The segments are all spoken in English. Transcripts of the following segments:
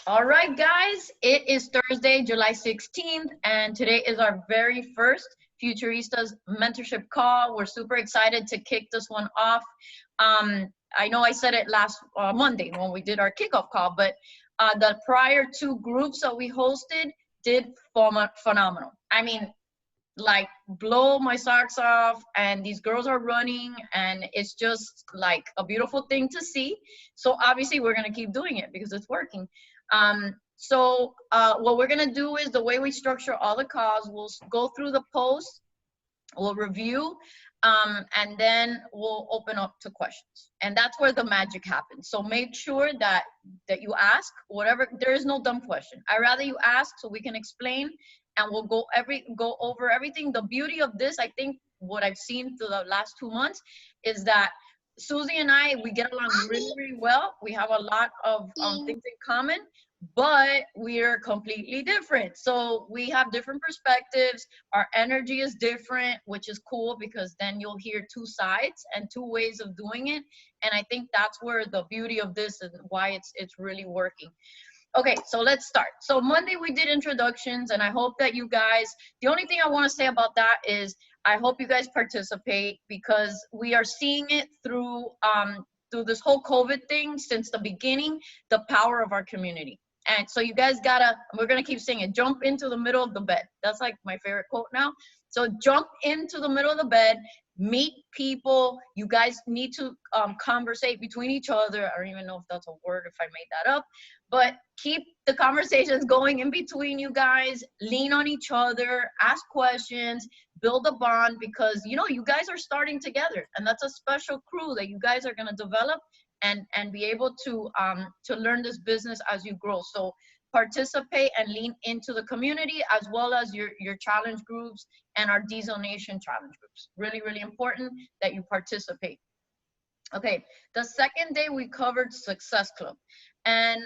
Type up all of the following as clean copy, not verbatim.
All right, guys, it is Thursday, July 16th, and today is our very first Futuristas mentorship call. We're super excited to kick this one off. I know I said it last Monday when we did our kickoff call, but the prior two groups that we hosted did phenomenal. I mean, like blow my socks off, and these girls are running, and it's just like a beautiful thing to see. So obviously we're going to keep doing it because it's working. What we're going to do is, the way we structure all the calls, we'll go through the post, we'll review, and then we'll open up to questions, and that's where the magic happens. So make sure that you ask whatever. There is no dumb question. I rather you ask so we can explain, and we'll go over everything. The beauty of this, I think, what I've seen through the last 2 months is that Susie and I, we get along really, really well. We have a lot of things in common, but we're completely different. So we have different perspectives. Our energy is different, which is cool, because then you'll hear two sides and two ways of doing it. And I think that's where the beauty of this is, why it's really working. Okay, so let's start. So Monday we did introductions, and I hope that you guys, the only thing I want to say about that is I hope you guys participate, because we are seeing it through this whole COVID thing since the beginning, the power of our community. And so you guys we're gonna keep saying it, jump into the middle of the bed. That's like my favorite quote now. So jump into the middle of the bed, meet people. You guys need to conversate between each other. I don't even know if that's a word, if I made that up, but keep the conversations going in between you guys. Lean on each other, ask questions, build a bond, because you guys are starting together, and that's a special crew that you guys are going to develop and be able to learn this business as you grow. So participate and lean into the community, as well as your challenge groups and our Diesel Nation challenge groups. Really, really important that you participate. Okay, the second day we covered Success Club, and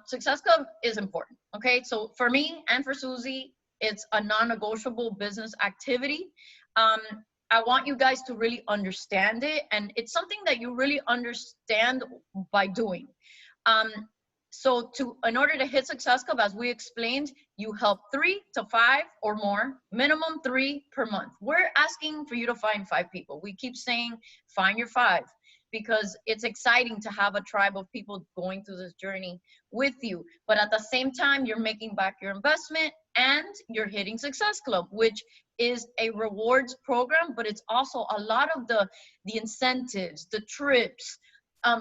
Success Club is important. Okay, so for me and for Susie, it's a non-negotiable business activity. I want you guys to really understand it, and it's something that you really understand by doing. So in order to hit Success Club, as we explained, you help 3 to 5 or more, minimum 3 per month. We're asking for you to find 5 people. We keep saying, find your 5, because it's exciting to have a tribe of people going through this journey with you. But at the same time, you're making back your investment, and you're hitting Success Club, which is a rewards program, but it's also a lot of the incentives, the trips,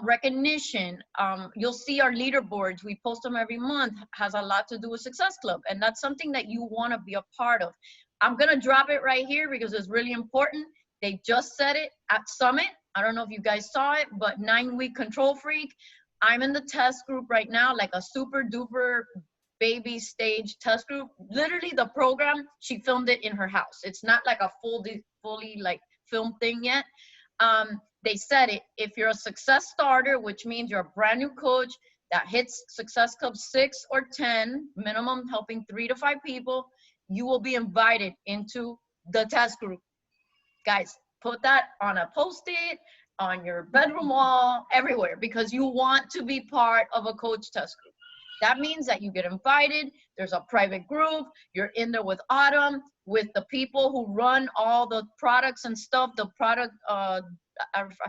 recognition. You'll see our leaderboards, we post them every month, has a lot to do with Success Club, and that's something that you want to be a part of. I'm gonna drop it right here because it's really important. They just said it at Summit. I don't know if you guys saw it, but 9-week control freak. I'm in the test group right now, like a super duper baby stage test group. Literally the program, she filmed it in her house. It's not like a fully like film thing yet. They said it, if you're a success starter, which means you're a brand new coach that hits Success Club 6 or 10, minimum helping 3 to 5 people, you will be invited into the test group. Guys, put that on a post-it, on your bedroom wall, everywhere, because you want to be part of a coach test group. That means that you get invited. There's a private group. You're in there with Autumn, with the people who run all the products and stuff. The product, I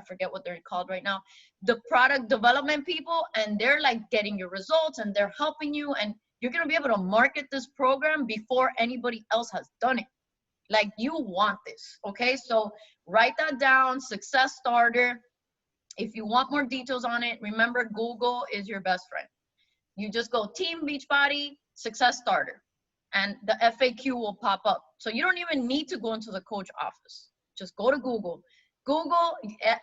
forget what they're called right now. The product development people, and they're like getting your results, and they're helping you, and you're gonna be able to market this program before anybody else has done it. Like, you want this, okay? So write that down, Success Starter. If you want more details on it, remember, Google is your best friend. You just go Team Beachbody Success Starter, and the FAQ will pop up. So you don't even need to go into the coach office. Just go to Google. Google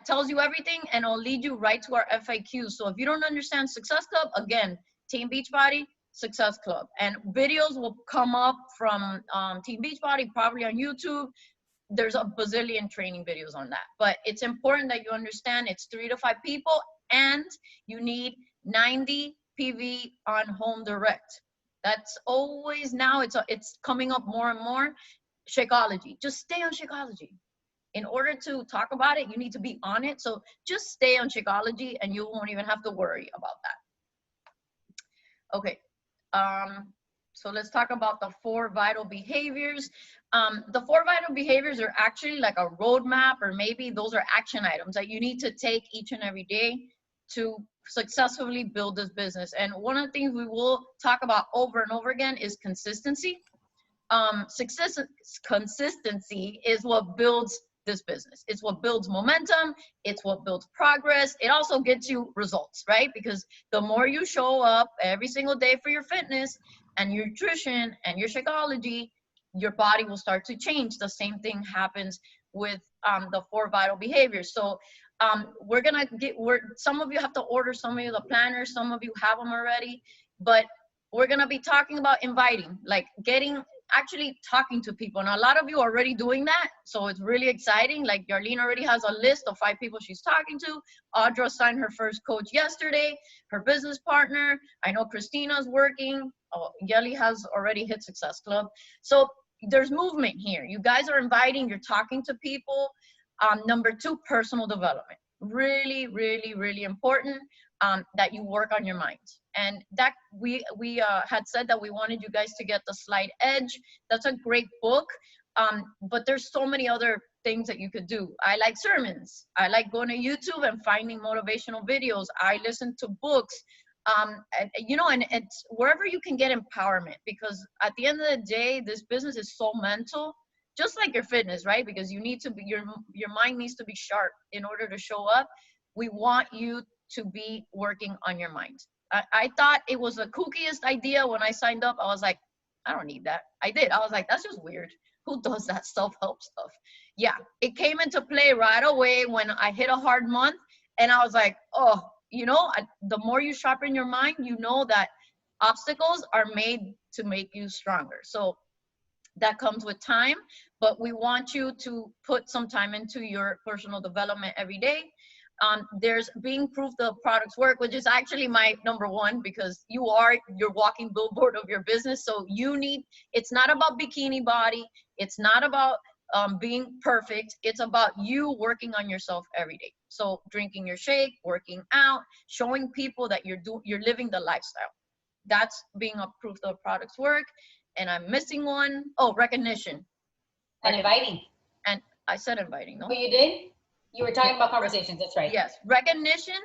tells you everything, and it'll lead you right to our FAQ. So if you don't understand Success Club, again, Team Beachbody Success Club. And videos will come up from Team Beachbody, probably on YouTube. There's a bazillion training videos on that. But it's important that you understand it's 3 to 5 people, and you need 90 PV on home direct. That's always, now it's coming up more and more. Shakeology, just stay on Shakeology. In order to talk about it, you need to be on it. So just stay on Shakeology, and you won't even have to worry about that. Okay, So let's talk about the 4 vital behaviors. The 4 vital behaviors are actually like a roadmap, or maybe those are action items that you need to take each and every day to successfully build this business. And one of the things we will talk about over and over again is consistency. Consistency is what builds this business. It's what builds momentum. It's what builds progress. It also gets you results, right? Because the more you show up every single day for your fitness and your nutrition and your Shakeology, your body will start to change. The same thing happens with the 4 vital behaviors. So we're gonna get, some of you have to order some of you the planners, some of you have them already, but we're gonna be talking about inviting, like actually talking to people. And a lot of you are already doing that, so it's really exciting. Like Yarlene already has a list of 5 people she's talking to. Audra signed her first coach yesterday, her business partner. I know Christina's working. Yeli has already hit Success Club. So there's movement here. You guys are inviting, you're talking to people. Number 2, personal development. Really, really, really important that you work on your mind. And that we had said that we wanted you guys to get the Slight Edge. That's a great book, but there's so many other things that you could do. I like sermons. I like going to YouTube and finding motivational videos. I listen to books, and, you know, and it's wherever you can get empowerment, because at the end of the day, this business is so mental, just like your fitness, right? Because you need to be, your mind needs to be sharp in order to show up. We want you to be working on your mind. I thought it was the kookiest idea when I signed up. I was like, I don't need that. I did. I was like, that's just weird. Who does that self-help stuff? Yeah, it came into play right away when I hit a hard month. And I was like, oh, you know, the more you sharpen your mind, you know that obstacles are made to make you stronger. So that comes with time, but we want you to put some time into your personal development every day. There's being proof the products work, which is actually my number 1, because you are your walking billboard of your business. So you need, it's not about bikini body. It's not about being perfect. It's about you working on yourself every day. So drinking your shake, working out, showing people that you're living the lifestyle. That's being a proof the products work. And I'm missing one. Oh, recognition. And inviting. And I said inviting, no? Oh, you did? You were talking about conversations, that's right. Yes, recognition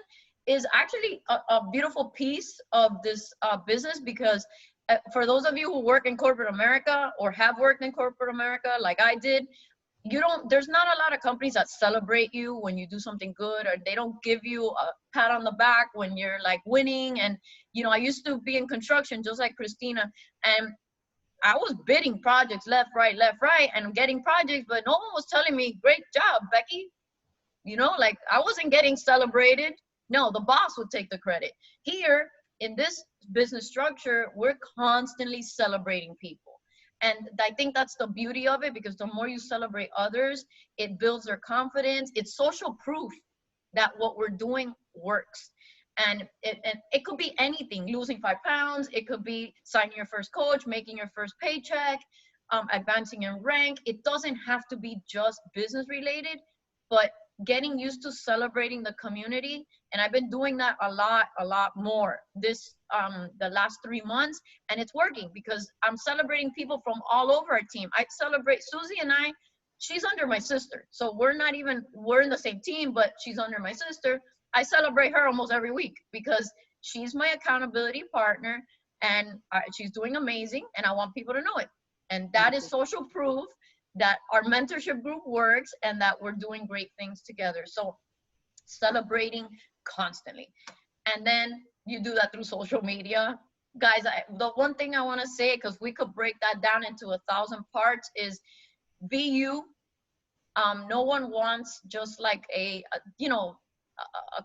is actually a beautiful piece of this business, because for those of you who work in corporate America or have worked in corporate America like I did, there's not a lot of companies that celebrate you when you do something good, or they don't give you a pat on the back when you're like winning. And, you know, I used to be in construction just like Christina, and I was bidding projects left, right, and getting projects, but no one was telling me, great job, Becky. You know, like I wasn't getting celebrated. No, the boss would take the credit. Here in this business structure, we're constantly celebrating people. And I think that's the beauty of it, because the more you celebrate others, it builds their confidence. It's social proof that what we're doing works. And it could be anything, losing 5 pounds. It could be signing your first coach, making your first paycheck, advancing in rank. It doesn't have to be just business related, but getting used to celebrating the community. And I've been doing that a lot more this the last 3 months, and it's working, because I'm celebrating people from all over our team. I celebrate Susie, and she's under my sister, so we're in the same team, but she's under my sister. I celebrate her almost every week, because she's my accountability partner, and she's doing amazing, and I want people to know it. And that is social proof that our mentorship group works and that we're doing great things together. So celebrating constantly. And then you do that through social media. Guys, the one thing I want to say, because we could break that down into 1,000 parts, is be you. No one wants just like a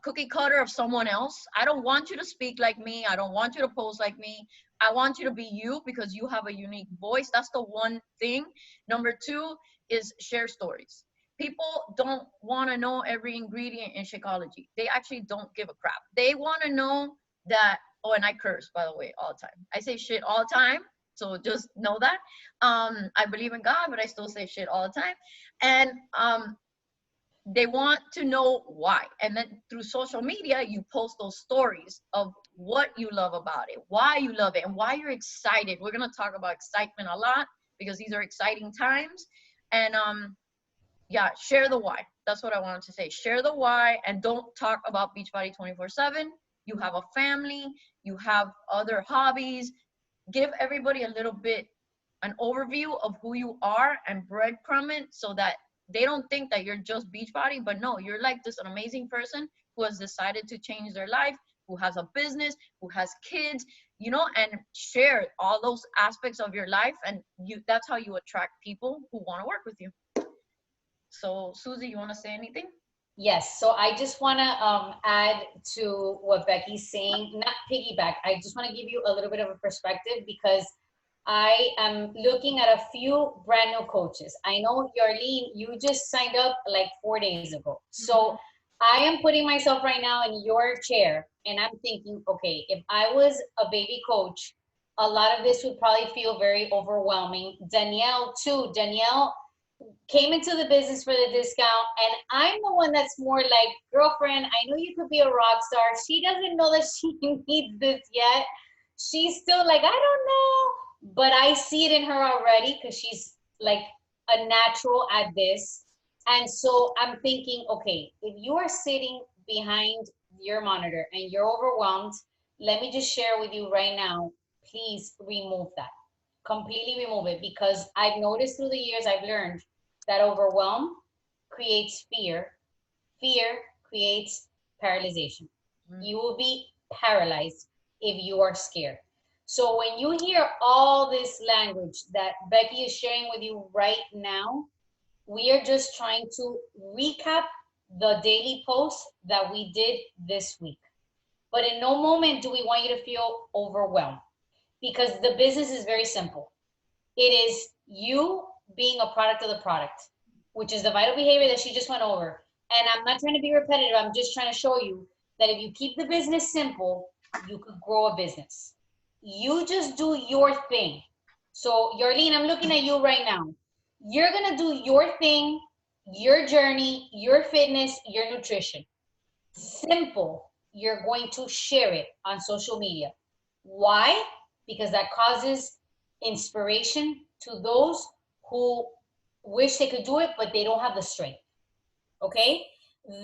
cookie cutter of someone else. I don't want you to speak like me. I don't want you to post like me. I want you to be you, because you have a unique voice. That's the one thing. Number 2 is share stories. People don't want to know every ingredient in Shakeology. They actually don't give a crap. They want to know that, oh, and I curse, by the way, all the time. I say shit all the time, so just know that. I believe in God, but I still say shit all the time. And they want to know why. And then through social media, you post those stories of what you love about it, why you love it, and why you're excited. We're going to talk about excitement a lot because these are exciting times. And yeah, share the why. That's what I wanted to say. Share the why, and don't talk about Beachbody 24/7. You have a family, you have other hobbies. Give everybody a little bit an overview of who you are and breadcrumb it so that they don't think that you're just Beachbody, but no, you're like this an amazing person who has decided to change their life, who has a business, who has kids, you know, and share all those aspects of your life. And that's how you attract people who want to work with you. So Susie, you want to say anything? Yes, so I just want to add to what Becky's saying, not piggyback. I just want to give you a little bit of a perspective because I am looking at a few brand new coaches. I know, Yarlene, you just signed up like 4 days ago. So I am putting myself right now in your chair and I'm thinking, okay, if I was a baby coach, a lot of this would probably feel very overwhelming. Danielle too. Danielle came into the business for the discount, and I'm the one that's more like, girlfriend, I know you could be a rock star. She doesn't know that she needs this yet. She's still like, I don't know, but I see it in her already because she's like a natural at this. And so I'm thinking, okay, if you are sitting behind your monitor and you're overwhelmed, let me just share with you right now, please remove that. Completely remove it, because I've noticed through the years, I've learned that overwhelm creates fear. Fear creates paralyzation. You will be paralyzed if you are scared. So when you hear all this language that Becky is sharing with you right now, we are just trying to recap the daily posts that we did this week. But in no moment do we want you to feel overwhelmed, because the business is very simple. It is you being a product of the product, which is the vital behavior that she just went over. And I'm not trying to be repetitive. I'm just trying to show you that if you keep the business simple, you could grow a business. You just do your thing. So, Yarlene, I'm looking at you right now. You're going to do your thing, your journey, your fitness, your nutrition. Simple. You're going to share it on social media. Why? Because that causes inspiration to those who wish they could do it, but they don't have the strength. Okay?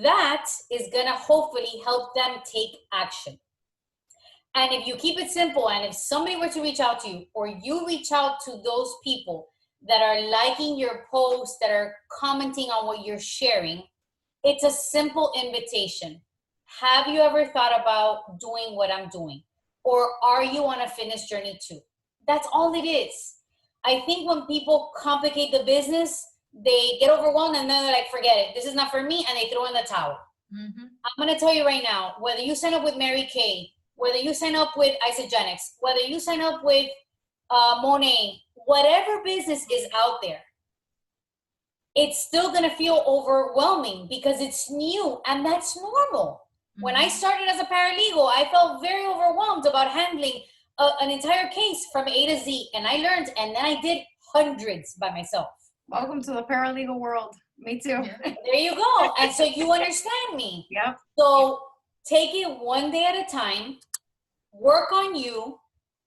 That is going to hopefully help them take action. And if you keep it simple, and if somebody were to reach out to you, or you reach out to those people that are liking your posts, that are commenting on what you're sharing, it's a simple invitation. Have you ever thought about doing what I'm doing? Or are you on a fitness journey too? That's all it is. I think when people complicate the business, they get overwhelmed and then they're like, forget it. This is not for me. And they throw in the towel. I'm going to tell you right now, whether you sign up with Mary Kay, whether you sign up with Isogenics, whether you sign up with Monet, whatever business is out there, it's still going to feel overwhelming because it's new, and that's normal. When I started as a paralegal, I felt very overwhelmed about handling an entire case from A to Z, and I learned, and then I did hundreds by myself. Welcome to the paralegal world. Me too. Yeah. There you go. And so you understand me. Yep. So take it one day at a time, work on you,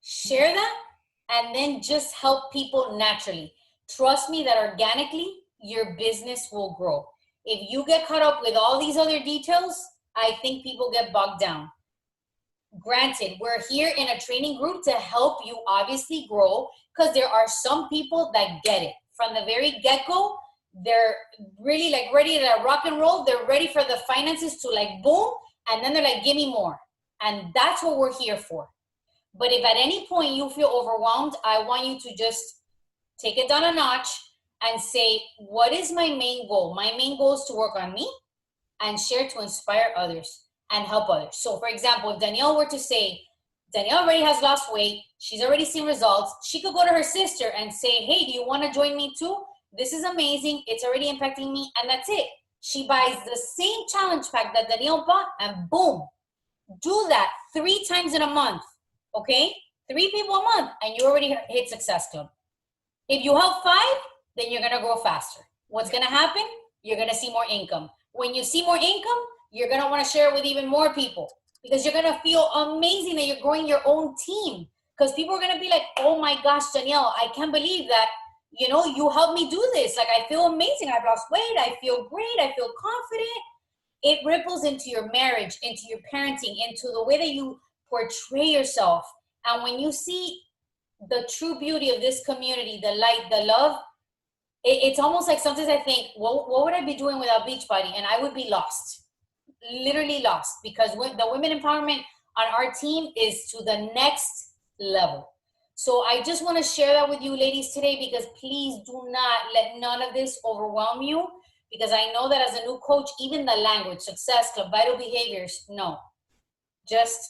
share that, and then just help people naturally. Trust me that organically, your business will grow. If you get caught up with all these other details, I think people get bogged down. Granted, we're here in a training group to help you obviously grow, because there are some people that get it. From the very get-go, they're really like ready to rock and roll. They're ready for the finances to like boom, and then they're like, give me more. And that's what we're here for. But if at any point you feel overwhelmed, I want you to just take it down a notch and say, what is my main goal? My main goal is to work on me and share to inspire others and help others. So for example, if Danielle were to say, Danielle already has lost weight, she's already seen results, she could go to her sister and say, hey, do you want to join me too? This is amazing. It's already impacting me. And that's it. She buys the same challenge pack that Danielle bought, and boom, do that 3 times in a month. Okay? 3 people a month, and you already hit Success Club. If you help 5, then you're going to grow faster. What's going to happen? You're going to see more income. When you see more income, you're going to want to share it with even more people. because you're going to feel amazing that you're growing your own team. Because people are going to be like, oh my gosh, Danielle, I can't believe that, you know, you helped me do this. Like, I feel amazing. I've lost weight. I feel great. I feel confident. It ripples into your marriage, into your parenting, into the way that you portray yourself. And when you see the true beauty of this community, the light, the love, it's almost like sometimes I think, what would I be doing without Beachbody? And I would be lost, literally lost, because the women empowerment on our team is to the next level. So I just want to share that with you ladies today, because please do not let none of this overwhelm you, because I know that as a new coach, even the language, success club, vital behaviors, no. Just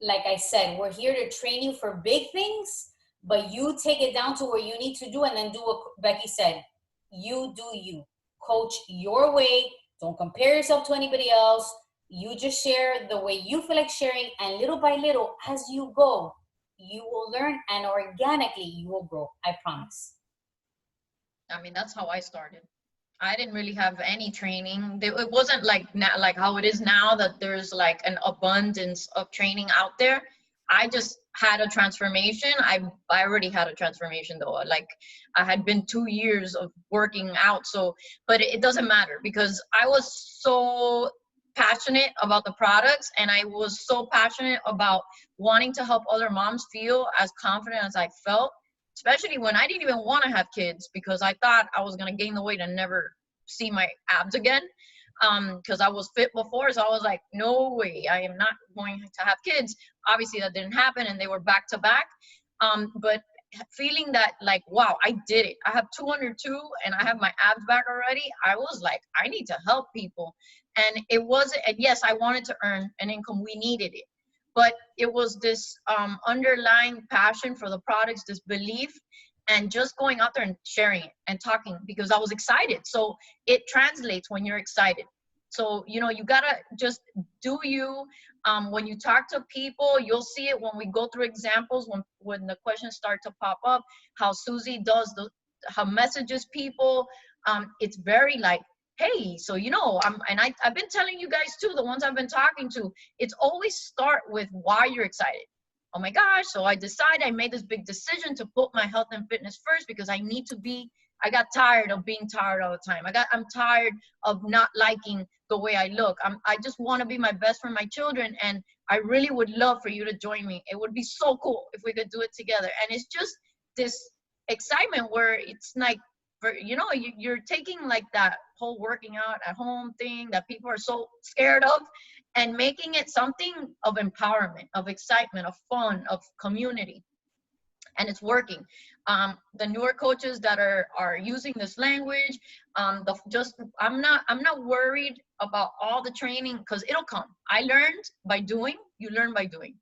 like I said, we're here to train you for big things, but you take it down to where you need to do, and then do what Becky said. You do you. Coach your way. Don't compare yourself to anybody else. You just share the way you feel like sharing, and little by little, as you go, you will learn, and organically you will grow. I promise. I mean, that's how I started. I didn't really have any training. It wasn't like now, like how it is now, that there's like an abundance of training out there. I just had a transformation. I already had a transformation though. Like I had been 2 years of working out. So, but it doesn't matter, because I was so passionate about the products, and I was so passionate about wanting to help other moms feel as confident as I felt, especially when I didn't even want to have kids, because I thought I was going to gain the weight and never see my abs again, because I was fit before. So I was like, no way, I am not going to have kids. Obviously that didn't happen, and they were back to back. But feeling that like, wow, I did it. I have 202 and I have my abs back already. I was like, I need to help people. And it wasn't, and yes, I wanted to earn an income. We needed it. But it was this underlying passion for the products, this belief, and just going out there and sharing it and talking, because I was excited. So it translates when you're excited. So, you know, you gotta just do you. When you talk to people, you'll see it when we go through examples, when the questions start to pop up, how Susie does how messages people. It's very like, hey, so, you know, I've been telling you guys too, the ones I've been talking to, it's always start with why you're excited. Oh my gosh, so I made this big decision to put my health and fitness first, because I got tired of being tired all the time. I'm tired of not liking the way I look. I just want to be my best for my children, and I really would love for you to join me. It would be so cool if we could do it together. And it's just this excitement where it's like, you know, you're taking like that whole working out at home thing that people are so scared of, and making it something of empowerment, of excitement, of fun, of community. And it's working. The newer coaches that are using this language, I'm not worried about all the training, because it'll come. I learned by doing. You learn by doing.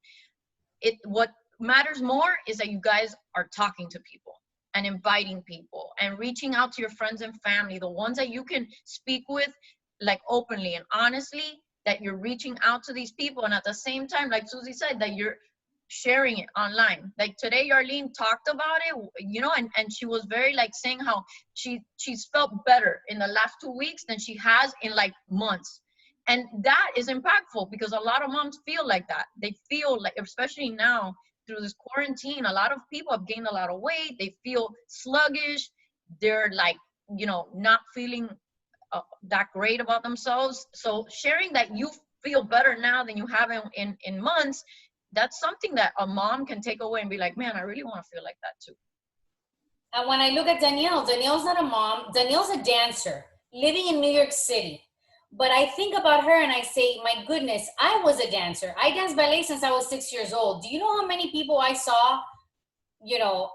What matters more is that you guys are talking to people and inviting people and reaching out to your friends and family, the ones that you can speak with like openly and honestly, that you're reaching out to these people. And at the same time, like Susie said, that you're sharing it online. Like today, Arlene talked about it, you know, and she was very like saying how she's felt better in the last 2 weeks than she has in like months. And that is impactful, because a lot of moms feel like that. They feel like, especially now through this quarantine, a lot of people have gained a lot of weight. They feel sluggish. They're like, you know, not feeling that great about themselves. So sharing that you feel better now than you have in months, that's something that a mom can take away and be like, man, I really want to feel like that too. And when I look at Danielle's not a mom. Danielle's a dancer living in New York City. But I think about her and I say, my goodness, I was a dancer. I danced ballet since I was 6 years old. Do you know how many people I saw, you know,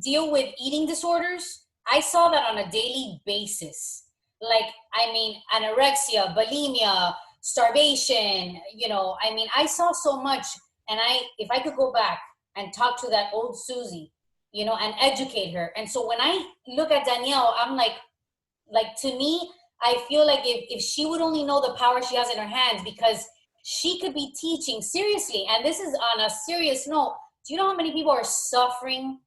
deal with eating disorders? I saw that on a daily basis. Like, I mean, anorexia, bulimia, starvation, you know, I mean, I saw so much. And if I could go back and talk to that old Susie, you know, and educate her. And so when I look at Danielle, I'm like to me, I feel like if she would only know the power she has in her hands, because she could be teaching seriously. And this is on a serious note. Do you know how many people are suffering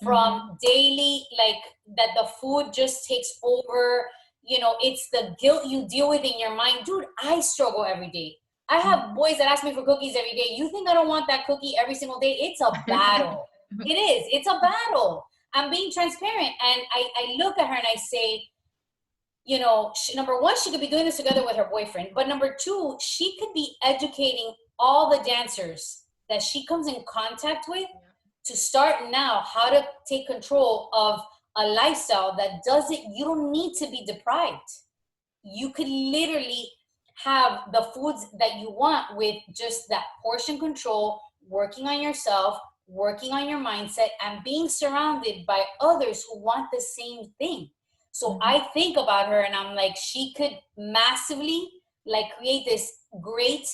from daily, like that the food just takes over? You know, it's the guilt you deal with in your mind. Dude, I struggle every day. I have boys that ask me for cookies every day. You think I don't want that cookie every single day? It's a battle. It is. It's a battle. I'm being transparent. And I look at her and I say, you know, number one, she could be doing this together with her boyfriend. But number two, she could be educating all the dancers that she comes in contact with to start now how to take control of a lifestyle that doesn't, you don't need to be deprived. You could literally have the foods that you want with just that portion control, working on yourself, working on your mindset, and being surrounded by others who want the same thing. So I think about her and I'm like, she could massively like create this great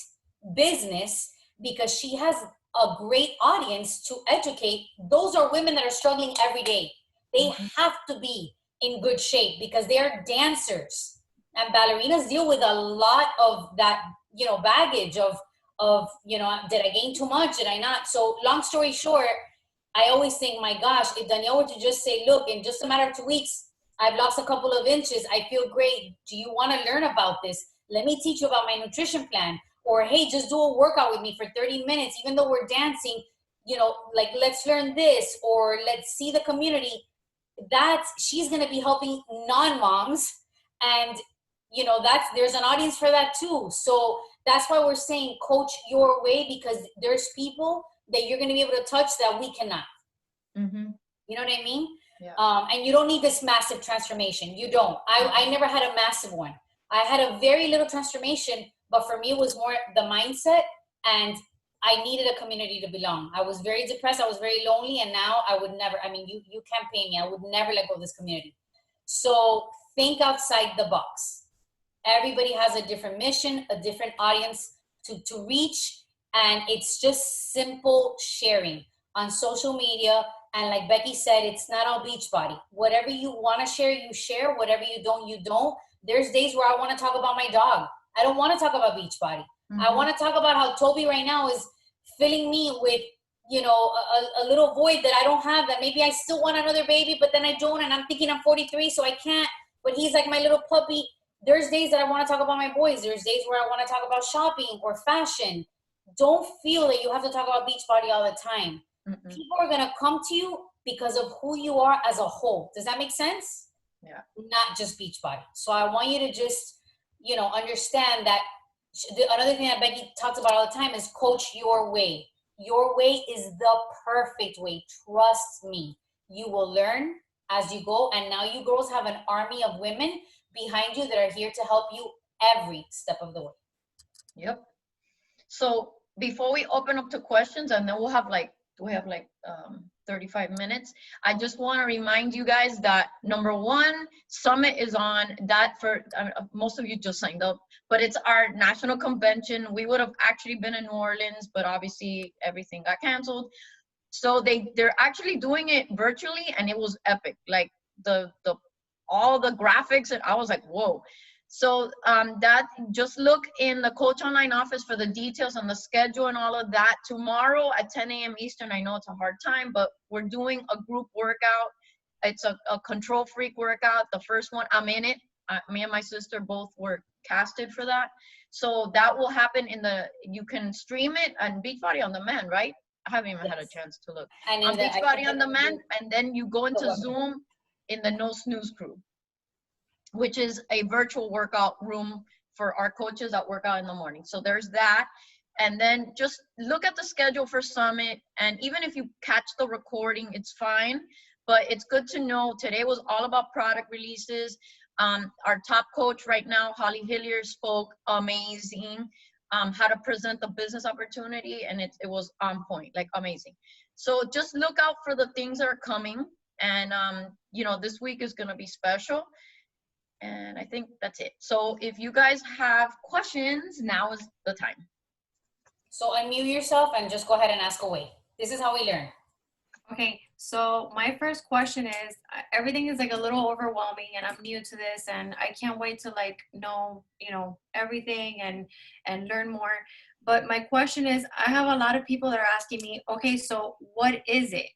business because she has a great audience to educate. Those are women that are struggling every day. They have to be in good shape because they are dancers. And ballerinas deal with a lot of that, you know, baggage of, you know, did I gain too much? Did I not? So long story short, I always think, my gosh, if Danielle were to just say, look, in just a matter of 2 weeks, I've lost a couple of inches. I feel great. Do you want to learn about this? Let me teach you about my nutrition plan. Or, hey, just do a workout with me for 30 minutes, even though we're dancing, you know, like, let's learn this, or let's see the community. She's going to be helping non-moms. And you know, there's an audience for that too. So that's why we're saying coach your way, because there's people that you're going to be able to touch that we cannot. You know what I mean? Yeah. And you don't need this massive transformation. You don't. I never had a massive one. I had a very little transformation, but for me, it was more the mindset, and I needed a community to belong. I was very depressed. I was very lonely. And now I would never, I mean, you can't pay me. I would never let go of this community. So think outside the box. Everybody has a different mission, a different audience to reach. And it's just simple sharing on social media. And like Becky said, it's not all Beachbody. Whatever you want to share, you share. Whatever you don't, you don't. There's days where I want to talk about my dog. I don't want to talk about Beachbody. I want to talk about how Toby right now is filling me with, you know, a little void that I don't have, that maybe I still want another baby, but then I don't. And I'm thinking I'm 43, so I can't. But he's like my little puppy. There's days that I want to talk about my boys. There's days where I want to talk about shopping or fashion. Don't feel that you have to talk about Beachbody all the time. People are going to come to you because of who you are as a whole. Does that make sense? Yeah. Not just Beachbody. So I want you to just, you know, understand that another thing that Becky talks about all the time is coach your way. Your way is the perfect way. Trust me. You will learn as you go. And now you girls have an army of women behind you that are here to help you every step of the way. Yep. So before we open up to questions, and then we'll have 35 minutes, I just want to remind you guys that number one, Summit is on that for most of you just signed up, but it's our national convention. We would have actually been in New Orleans, but obviously everything got canceled. So they're actually doing it virtually, and it was epic. Like all the graphics, and I was like, whoa. So that, just look in the Coach Online office for the details on the schedule and all of that. Tomorrow at 10 a.m. Eastern, I know it's a hard time, but we're doing a group workout. It's a control freak workout. The first one, I'm in it. Me and my sister both were casted for that. So that will happen you can stream it on Beachbody On Demand, right? I haven't even had a chance to look. On Beachbody On Demand, and then you go into Zoom in the No Snooze crew, which is a virtual workout room for our coaches that work out in the morning. So there's that. And then just look at the schedule for Summit. And even if you catch the recording, it's fine. But it's good to know today was all about product releases. Our top coach right now, Holly Hillier, spoke amazing. How to present the business opportunity. And it was on point, like amazing. So just look out for the things that are coming. And, you know, this week is going to be special. And I think that's it. So if you guys have questions, now is the time. So unmute yourself and just go ahead and ask away. This is how we learn. Okay, so my first question is, everything is like a little overwhelming, and I'm new to this, and I can't wait to like know, you know, everything and learn more. But my question is, I have a lot of people that are asking me, okay, so what is it?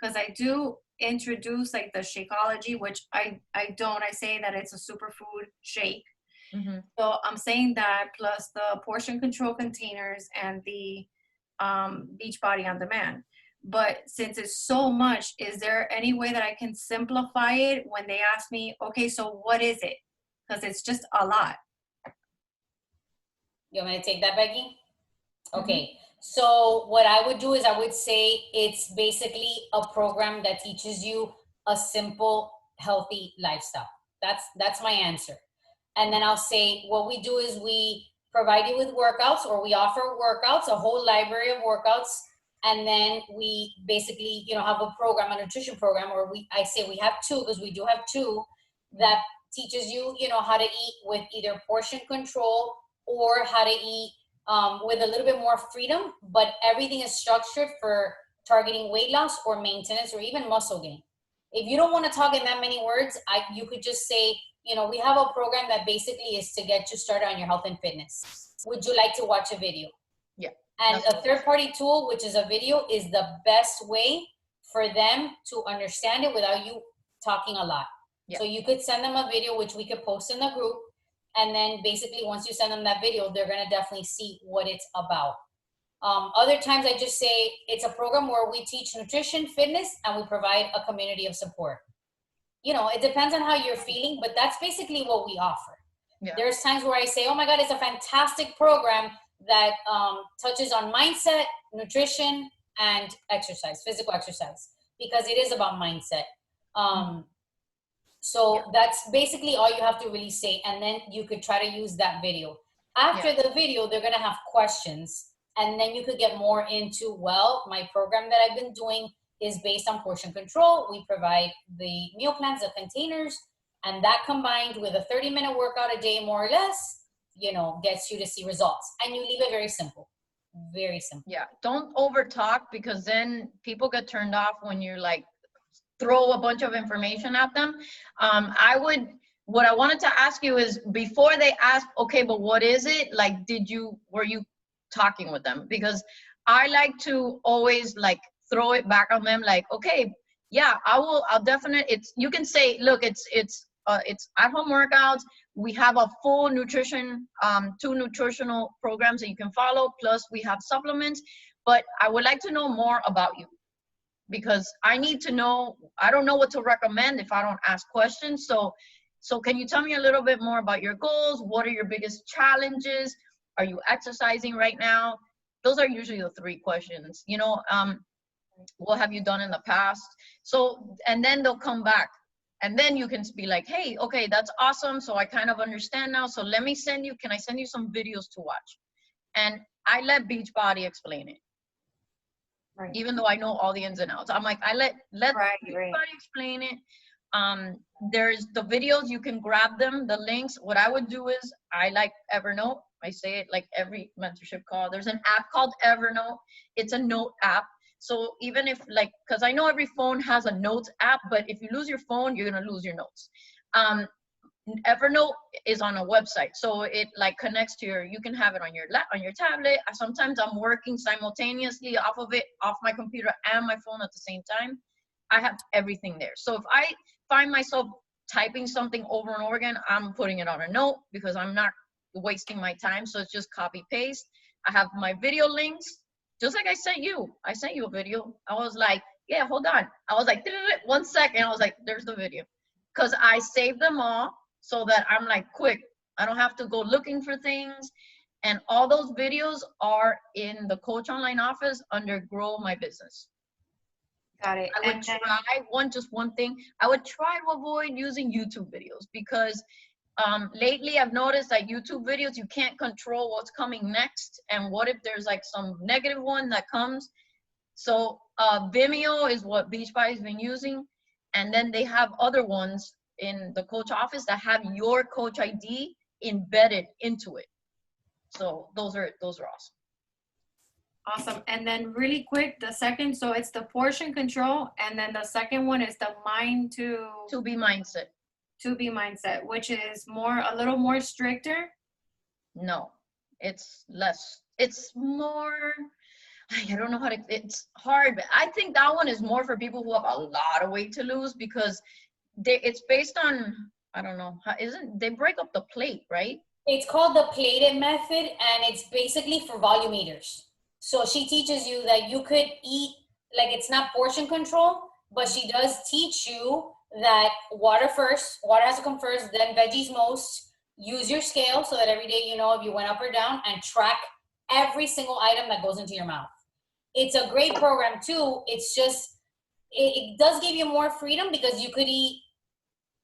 Because I do introduce like the Shakeology, which I don't. I say that it's a superfood shake. So I'm saying that plus the portion control containers and the Beachbody On Demand. But since it's so much, is there any way that I can simplify it when they ask me, okay, so what is it? Because it's just a lot. You want me to take that, Becky? Okay. So what I would do is I would say it's basically a program that teaches you a simple, healthy lifestyle. That's my answer. And then I'll say what we do is we provide you with workouts, or we offer workouts, a whole library of workouts. And then we basically, have a program, a nutrition program, or I say we have two, because we do have two, that teaches you, how to eat with either portion control or how to eat with a little bit more freedom, but everything is structured for targeting weight loss or maintenance or even muscle gain. If you don't want to talk in that many words, you could just say, we have a program that basically is to get you started on your health and fitness. Would you like to watch a video? Yeah. And a third-party tool, which is a video, is the best way for them to understand it without you talking a lot. Yeah. So you could send them a video, which we could post in the group. And then basically once you send them that video, they're going to definitely see what it's about. Other times I just say it's a program where we teach nutrition, fitness, and we provide a community of support. It depends on how you're feeling, but that's basically what we offer. Yeah. There's times where I say, oh my God, it's a fantastic program that touches on mindset, nutrition, and exercise, physical exercise, because it is about mindset. So that's basically all you have to really say. And then you could try to use that video. After the video, they're going to have questions. And then you could get more into, well, my program that I've been doing is based on portion control. We provide the meal plans, the containers, and that combined with a 30-minute workout a day, more or less, gets you to see results. And you leave it very simple. Very simple. Yeah. Don't over talk, because then people get turned off when you're like, throw a bunch of information at them. What I wanted to ask you is, before they ask, okay, but what is it? Like, were you talking with them? Because I like to always like throw it back on them. Like, okay, yeah, I'll definitely, you can say, look, it's at-home workouts. We have a full nutrition, 2 nutritional programs that you can follow. Plus we have supplements, but I would like to know more about you, because I need to know. I don't know what to recommend if I don't ask questions. So can you tell me a little bit more about your goals? What are your biggest challenges? Are you exercising right now? Those are usually the 3 questions. What have you done in the past? So, and then they'll come back. And then you can be like, hey, okay, that's awesome. So I kind of understand now. So can I send you some videos to watch? And I let Beachbody explain it. Right. Even though I know all the ins and outs, I'm like, I let Beachbody explain it. There's the videos, you can grab them, the links. What I would do is, I like Evernote. I say it like every mentorship call. There's an app called Evernote. It's a note app. So even if because I know every phone has a notes app, but if you lose your phone, you're going to lose your notes. Evernote is on a website, so it connects to you can have it on your tablet. Sometimes I'm working simultaneously off my computer and my phone at the same time. I have everything there. So if I find myself typing something over and over again, I'm putting it on a note, because I'm not wasting my time. So it's just copy paste. I have my video links, just like I sent you a video. I was like, yeah, hold on. I was like, 1 second. I was like, there's the video, because I saved them all so that I'm like, quick. I don't have to go looking for things. And all those videos are in the Coach Online office under Grow My Business. Got it. I would try one thing. I would try to avoid using YouTube videos, because lately I've noticed that YouTube videos, you can't control what's coming next. And what if there's some negative one that comes? So Vimeo is what Beachbody's been using. And then they have other ones in the Coach office that have your Coach ID embedded into it. So those are awesome. Awesome. And then really quick, the second, so it's the portion control, and then the second one is the to be mindset. To be mindset, which is a little more stricter. No, it's less. It's more, I don't know how to, it's hard, but I think that one is more for people who have a lot of weight to lose, because it's based on I don't know. They break up the plate, right? It's called the plated method, and it's basically for volume eaters. So she teaches you that you could eat, like it's not portion control, but she does teach you that water has to come first, then veggies most. Use your scale so that every day you know if you went up or down, and track every single item that goes into your mouth. It's a great program too. It's just, it does give you more freedom because you could eat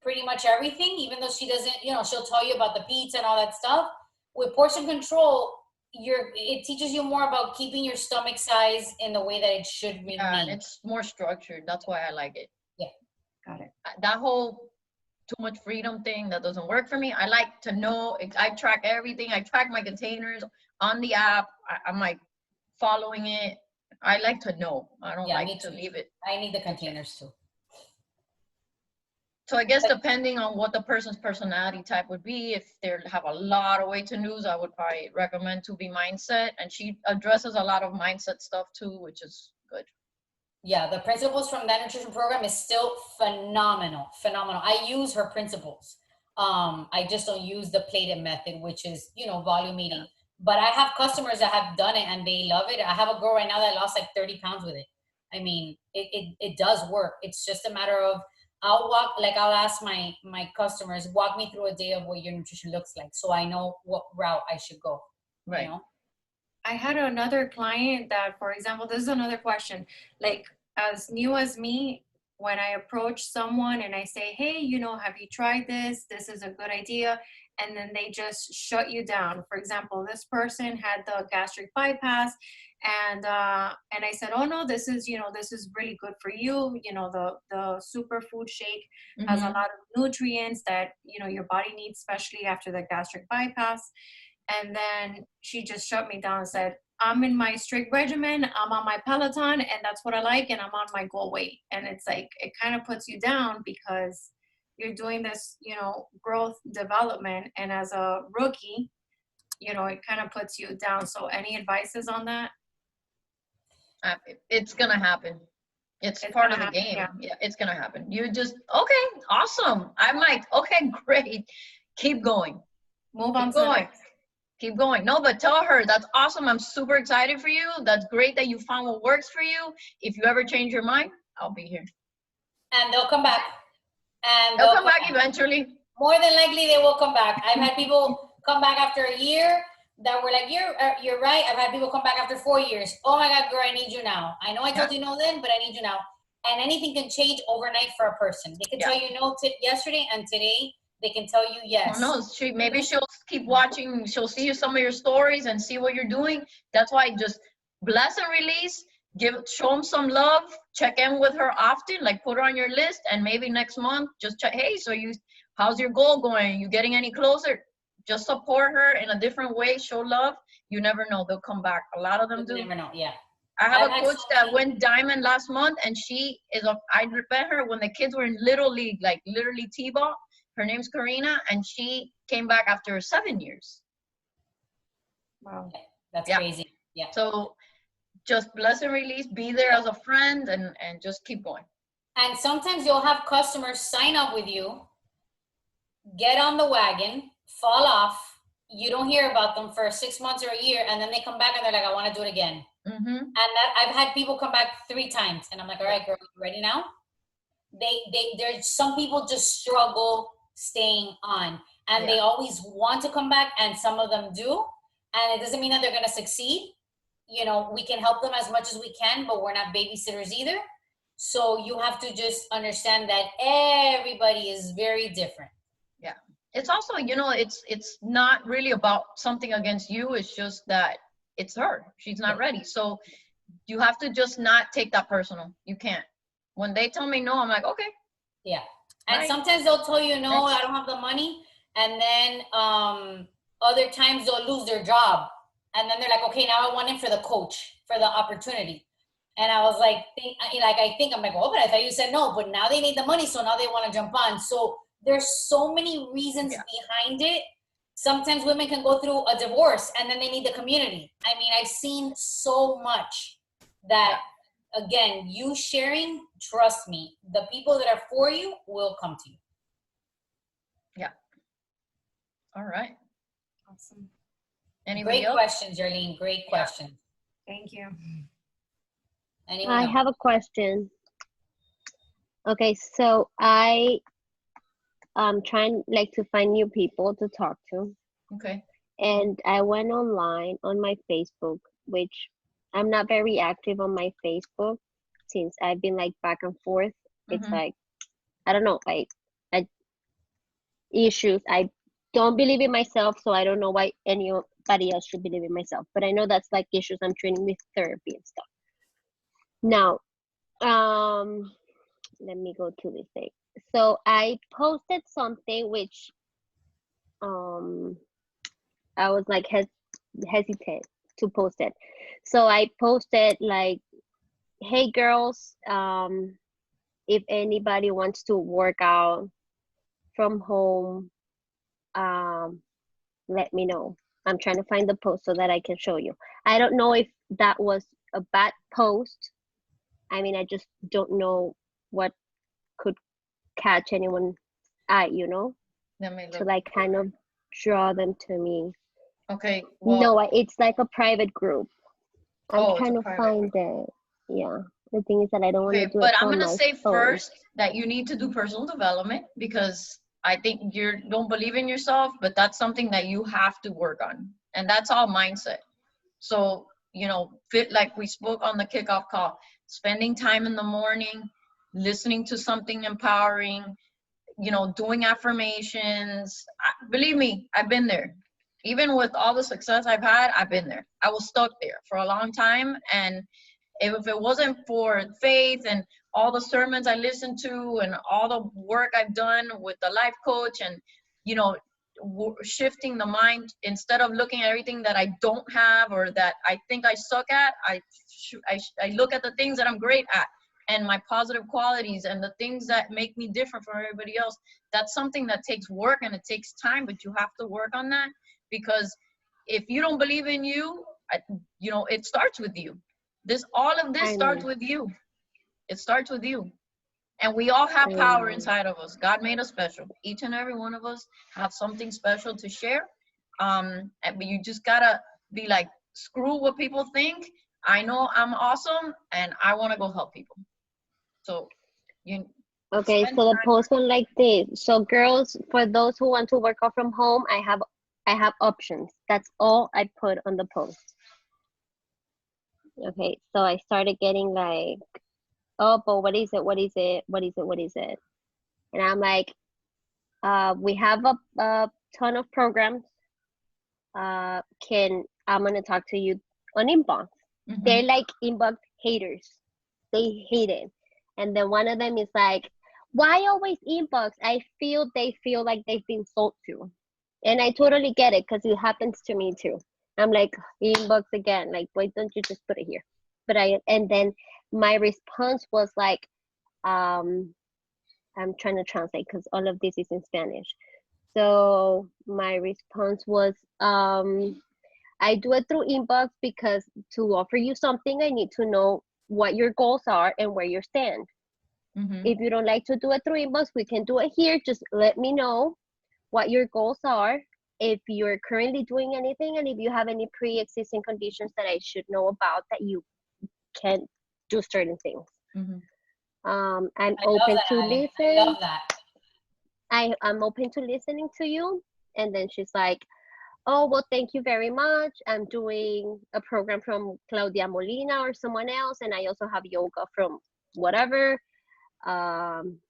pretty much everything, even though she doesn't, she'll tell you about the pizza and all that stuff. With portion control, it teaches you more about keeping your stomach size in the way that it should remain. And it's more structured. That's why I like it. Yeah. Got it. That whole too much freedom thing, that doesn't work for me. I like to know. I track everything. I track my containers on the app. I'm like following it. I like to know. I don't like to leave it. I need the containers too. So I guess depending on what the person's personality type would be, if they have a lot of weight to lose, I would probably recommend To Be Mindset. And she addresses a lot of mindset stuff too, which is good. Yeah, the principles from that nutrition program is still phenomenal. I use her principles. I just don't use the plated method, which is, volume eating. Yeah. But I have customers that have done it and they love it. I have a girl right now that lost like 30 pounds with it. I mean, it does work. It's just a matter of, I'll ask my customers, walk me through a day of what your nutrition looks like, so I know what route I should go. Right. I had another client that, for example, this is another question, like as new as me, when I approach someone and I say, hey, have you tried this? This is a good idea. And then they just shut you down. For example, this person had the gastric bypass, and I said, oh no, this is really good for you. The superfood shake has a lot of nutrients that, your body needs, especially after the gastric bypass. And then she just shut me down and said, I'm in my strict regimen, I'm on my Peloton, and that's what I like, and I'm on my goal weight. And it's like, it kind of puts you down because you're doing this, growth development, and as a rookie, it kind of puts you down. So any advices on that? It's gonna happen. It's part of the game. Yeah, it's gonna happen. You just, okay, awesome. I'm like, okay, great. Keep going. Move on to the next. Keep going. No, but tell her, that's awesome. I'm super excited for you. That's great that you found what works for you. If you ever change your mind, I'll be here. And they'll come back. And they'll come back eventually. More than likely, they will come back. I've had people come back after a year that were like, you're right. I've had people come back after 4 years. Oh my God, girl, I need you now. I know I told you no then, but I need you now. And anything can change overnight for a person. They can tell you no yesterday, and today they can tell you yes. No, maybe she'll keep watching. She'll see some of your stories and see what you're doing. That's why just bless and release. Show them some love. Check in with her often. Like, put her on your list, and maybe next month just check. Hey, how's your goal going? You getting any closer? Just support her in a different way. Show love. You never know. They'll come back. A lot of them do. You never know. Yeah. I have a coach that went diamond last month, and I met her when the kids were in Little League, like literally T-ball. Her name's Karina, and she came back after 7 years. Wow. That's crazy. Yeah. So just bless and release, be there as a friend, and just keep going. And sometimes you'll have customers sign up with you, get on the wagon, fall off. You don't hear about them for 6 months or a year, and then they come back and they're like, I want to do it again. Mm-hmm. And I've had people come back 3 times, and I'm like, all right, girl, you ready now? There's some people just struggle staying on, and they always want to come back, and some of them do, and it doesn't mean that they're going to succeed. We can help them as much as we can, but we're not babysitters either. So you have to just understand that everybody is very different. Yeah. It's also, it's not really about something against you. It's just that it's her. She's not ready. So you have to just not take that personal. You can't. When they tell me no, I'm like, okay. Yeah. And sometimes they'll tell you, no, I don't have the money. And then other times they'll lose their job. And then they're like, okay, now I want him for the coach, for the opportunity. And I was like, I'm like, oh, but I thought you said no. But now they need the money, so now they want to jump on. So there's so many reasons behind it. Sometimes women can go through a divorce, and then they need the community. I mean, I've seen so much that, again, you sharing, trust me, the people that are for you will come to you. All right. Awesome. Anybody Great else? questions, Yarlene. Great Yeah. questions. Thank you. Anyone I else? have a question. Okay, so I am trying like to find new people to talk to, Okay. and I went online on my Facebook, which I'm not very active on my Facebook since I've been like back and forth. It's Mhm. like I don't know, like I, issues. I don't believe in myself, so I don't know why anybody else should believe in myself. But I know that's like issues I'm training with therapy and stuff. Now, let me go to this thing. So I posted something which I was like hesitant to post it. So I posted like, hey girls, if anybody wants to work out from home, let me know. I'm trying to find the post so that I can show you. I don't know if that was a bad post. I mean, I just don't know what could catch anyone's eye, you know, Let me to look. like kind of draw them to me. Okay. Well, No, it's like a private group. I'm oh, it's trying a to private find group. it. Yeah. The thing is that I don't want to Okay, do but it I'm from gonna my say phone. first that you need to do personal development because I think you don't believe in yourself, but that's something that you have to work on, and that's all mindset. So, fit like we spoke on the kickoff call, spending time in the morning, listening to something empowering, doing affirmations. Believe me, I've been there. Even with all the success I've had, I've been there. I was stuck there for a long time, and if it wasn't for faith and all the sermons I listened to and all the work I've done with the life coach and, shifting the mind, instead of looking at everything that I don't have or that I think I suck at, I look at the things that I'm great at and my positive qualities and the things that make me different from everybody else. That's something that takes work and it takes time, but you have to work on that, because if you don't believe in you, it starts with you. All of this I starts know. with you. It starts with you. And we all have I power know. inside of us. God made us special. Each and every one of us have something special to share. But you just gotta be like, screw what people think. I know I'm awesome and I want to go help people. So you Okay, spend so the time. post went like this. So girls, for those who want to work out from home, I have options. That's all I put on the post. Okay, so I started getting like, oh, but what is it? What is it? What is it? What is it? And I'm like, we have a ton of programs. I'm gonna talk to you on inbox. They're Mhm. like inbox haters. They hate it. And then one of them is like, why always inbox? They feel like they've been sold to. And I totally get it because it happens to me too. I'm like, inbox again. Like, why don't you just put it here? And then my response was like, I'm trying to translate because all of this is in Spanish. So my response was, I do it through inbox because to offer you something, I need to know what your goals are and where you stand. Mhm. If you don't like to do it through inbox, we can do it here. Just let me know what your goals are, if you're currently doing anything, and if you have any pre-existing conditions that I should know about that you can do certain things. Mhm. I'm I love open that, to Allie. I listen. love that. I'm open to listening to you. And then she's like, oh, well, thank you very much. I'm doing a program from Claudia Molina or someone else, and I also have yoga from whatever. Um,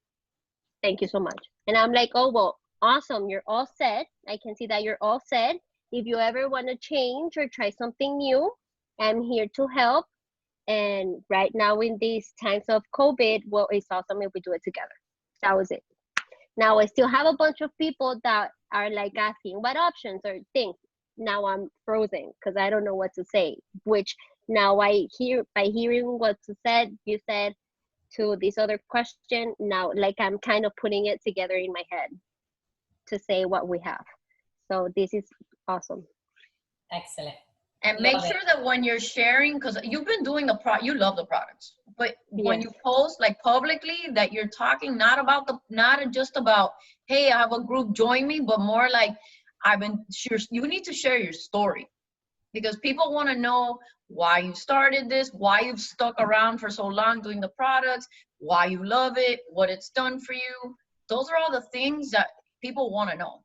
thank you so much. And I'm like, oh, well, awesome. You're all set. I can see that you're all set. If you ever want to change or try something new, I'm here to help. And right now, in these times of COVID, well, it's awesome if we do it together. That was it. Now, I still have a bunch of people that are like asking what options or things. Now I'm frozen because I don't know what to say, which now by hearing what you said to this other question, now like I'm kind of putting it together in my head to say what we have. So this is awesome. Excellent. And make Love it. sure that when you're sharing, because you've been doing you love the products, but when Yes. you post like publicly, that you're talking not just about, hey, I have a group, join me, but more like, you need to share your story, because people want to know why you started this, why you've stuck around for so long doing the products, why you love it, what it's done for you. Those are all the things that people want to know.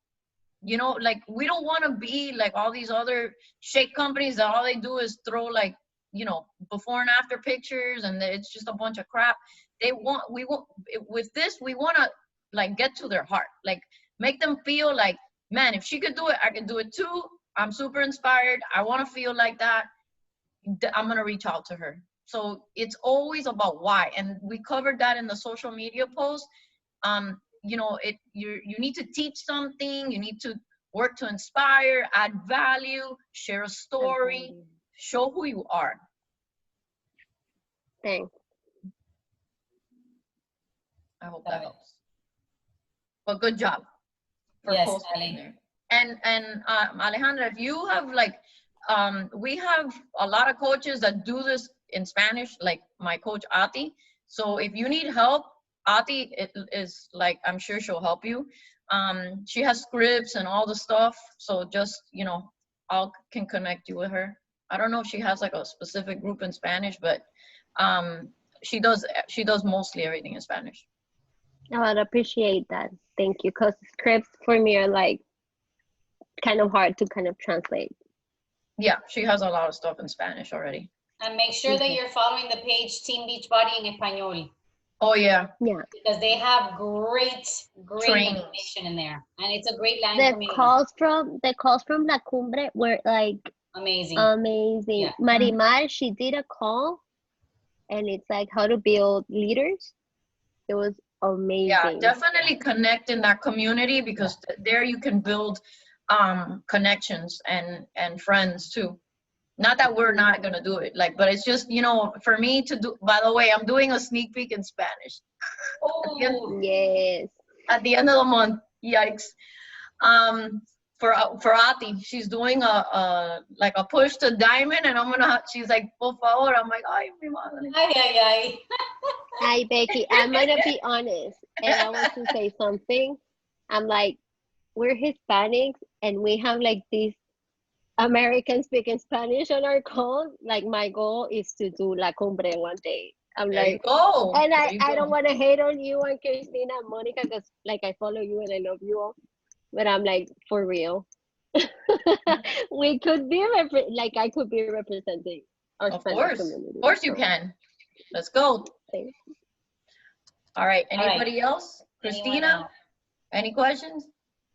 You know, like, we don't want to be like all these other shake companies that all they do is throw, like, you know, before and after pictures, and it's just a bunch of crap. With this, we want to, like, get to their heart, like, make them feel like, man, if she could do it, I can do it too. I'm super inspired. I want to feel like that. I'm going to reach out to her. So it's always about why. And we covered that in the social media post. You know, you need to teach something. You need to work to inspire, add value, share a story, show who you are. Thanks. I hope that helps. But good job for posting there. And Alejandra, if you have, like, we have a lot of coaches that do this in Spanish, like my coach Ati. So if you need help, Ati is, like, I'm sure she'll help you. She has scripts and all the stuff. So just, you know, I can connect you with her. I don't know if she has, like, a specific group in Spanish, but she does mostly everything in Spanish. I would appreciate that. Thank you. Because scripts for me are, like, kind of hard to kind of translate. Yeah, she has a lot of stuff in Spanish already. And make sure that you're following the page Team Beachbody in Español. Oh yeah. Yeah. Because they have great information in there, and it's a great line community. The calls from La Cumbre were, like, amazing. Yeah. Marimar, she did a call, and it's like how to build leaders. It was amazing. Yeah, definitely connect in that community, because there you can build connections and friends too. Not that we're not gonna do it, like, but it's just, you know, for me to do. By the way, I'm doing a sneak peek in Spanish. Oh yes. At the end of the month, yikes. For Ati, she's doing a push to diamond, and she's like, por favor. I'm like, ay, mi madre. Ay. Hi, Becky. I'm gonna be honest, and I want to say something. I'm like, we're Hispanics, and we have, like, these Americans speaking Spanish on our call. Like, my goal is to do La Cumbre one day. I'm there like, you go. And I don't want to hate on you and Christina and Monica, because, like, I follow you and I love you all. But I'm like, for real. We could be, I could be representing our Spanish community. Of course you can. Let's go. Thanks. All right. Anybody else? Christina, any questions?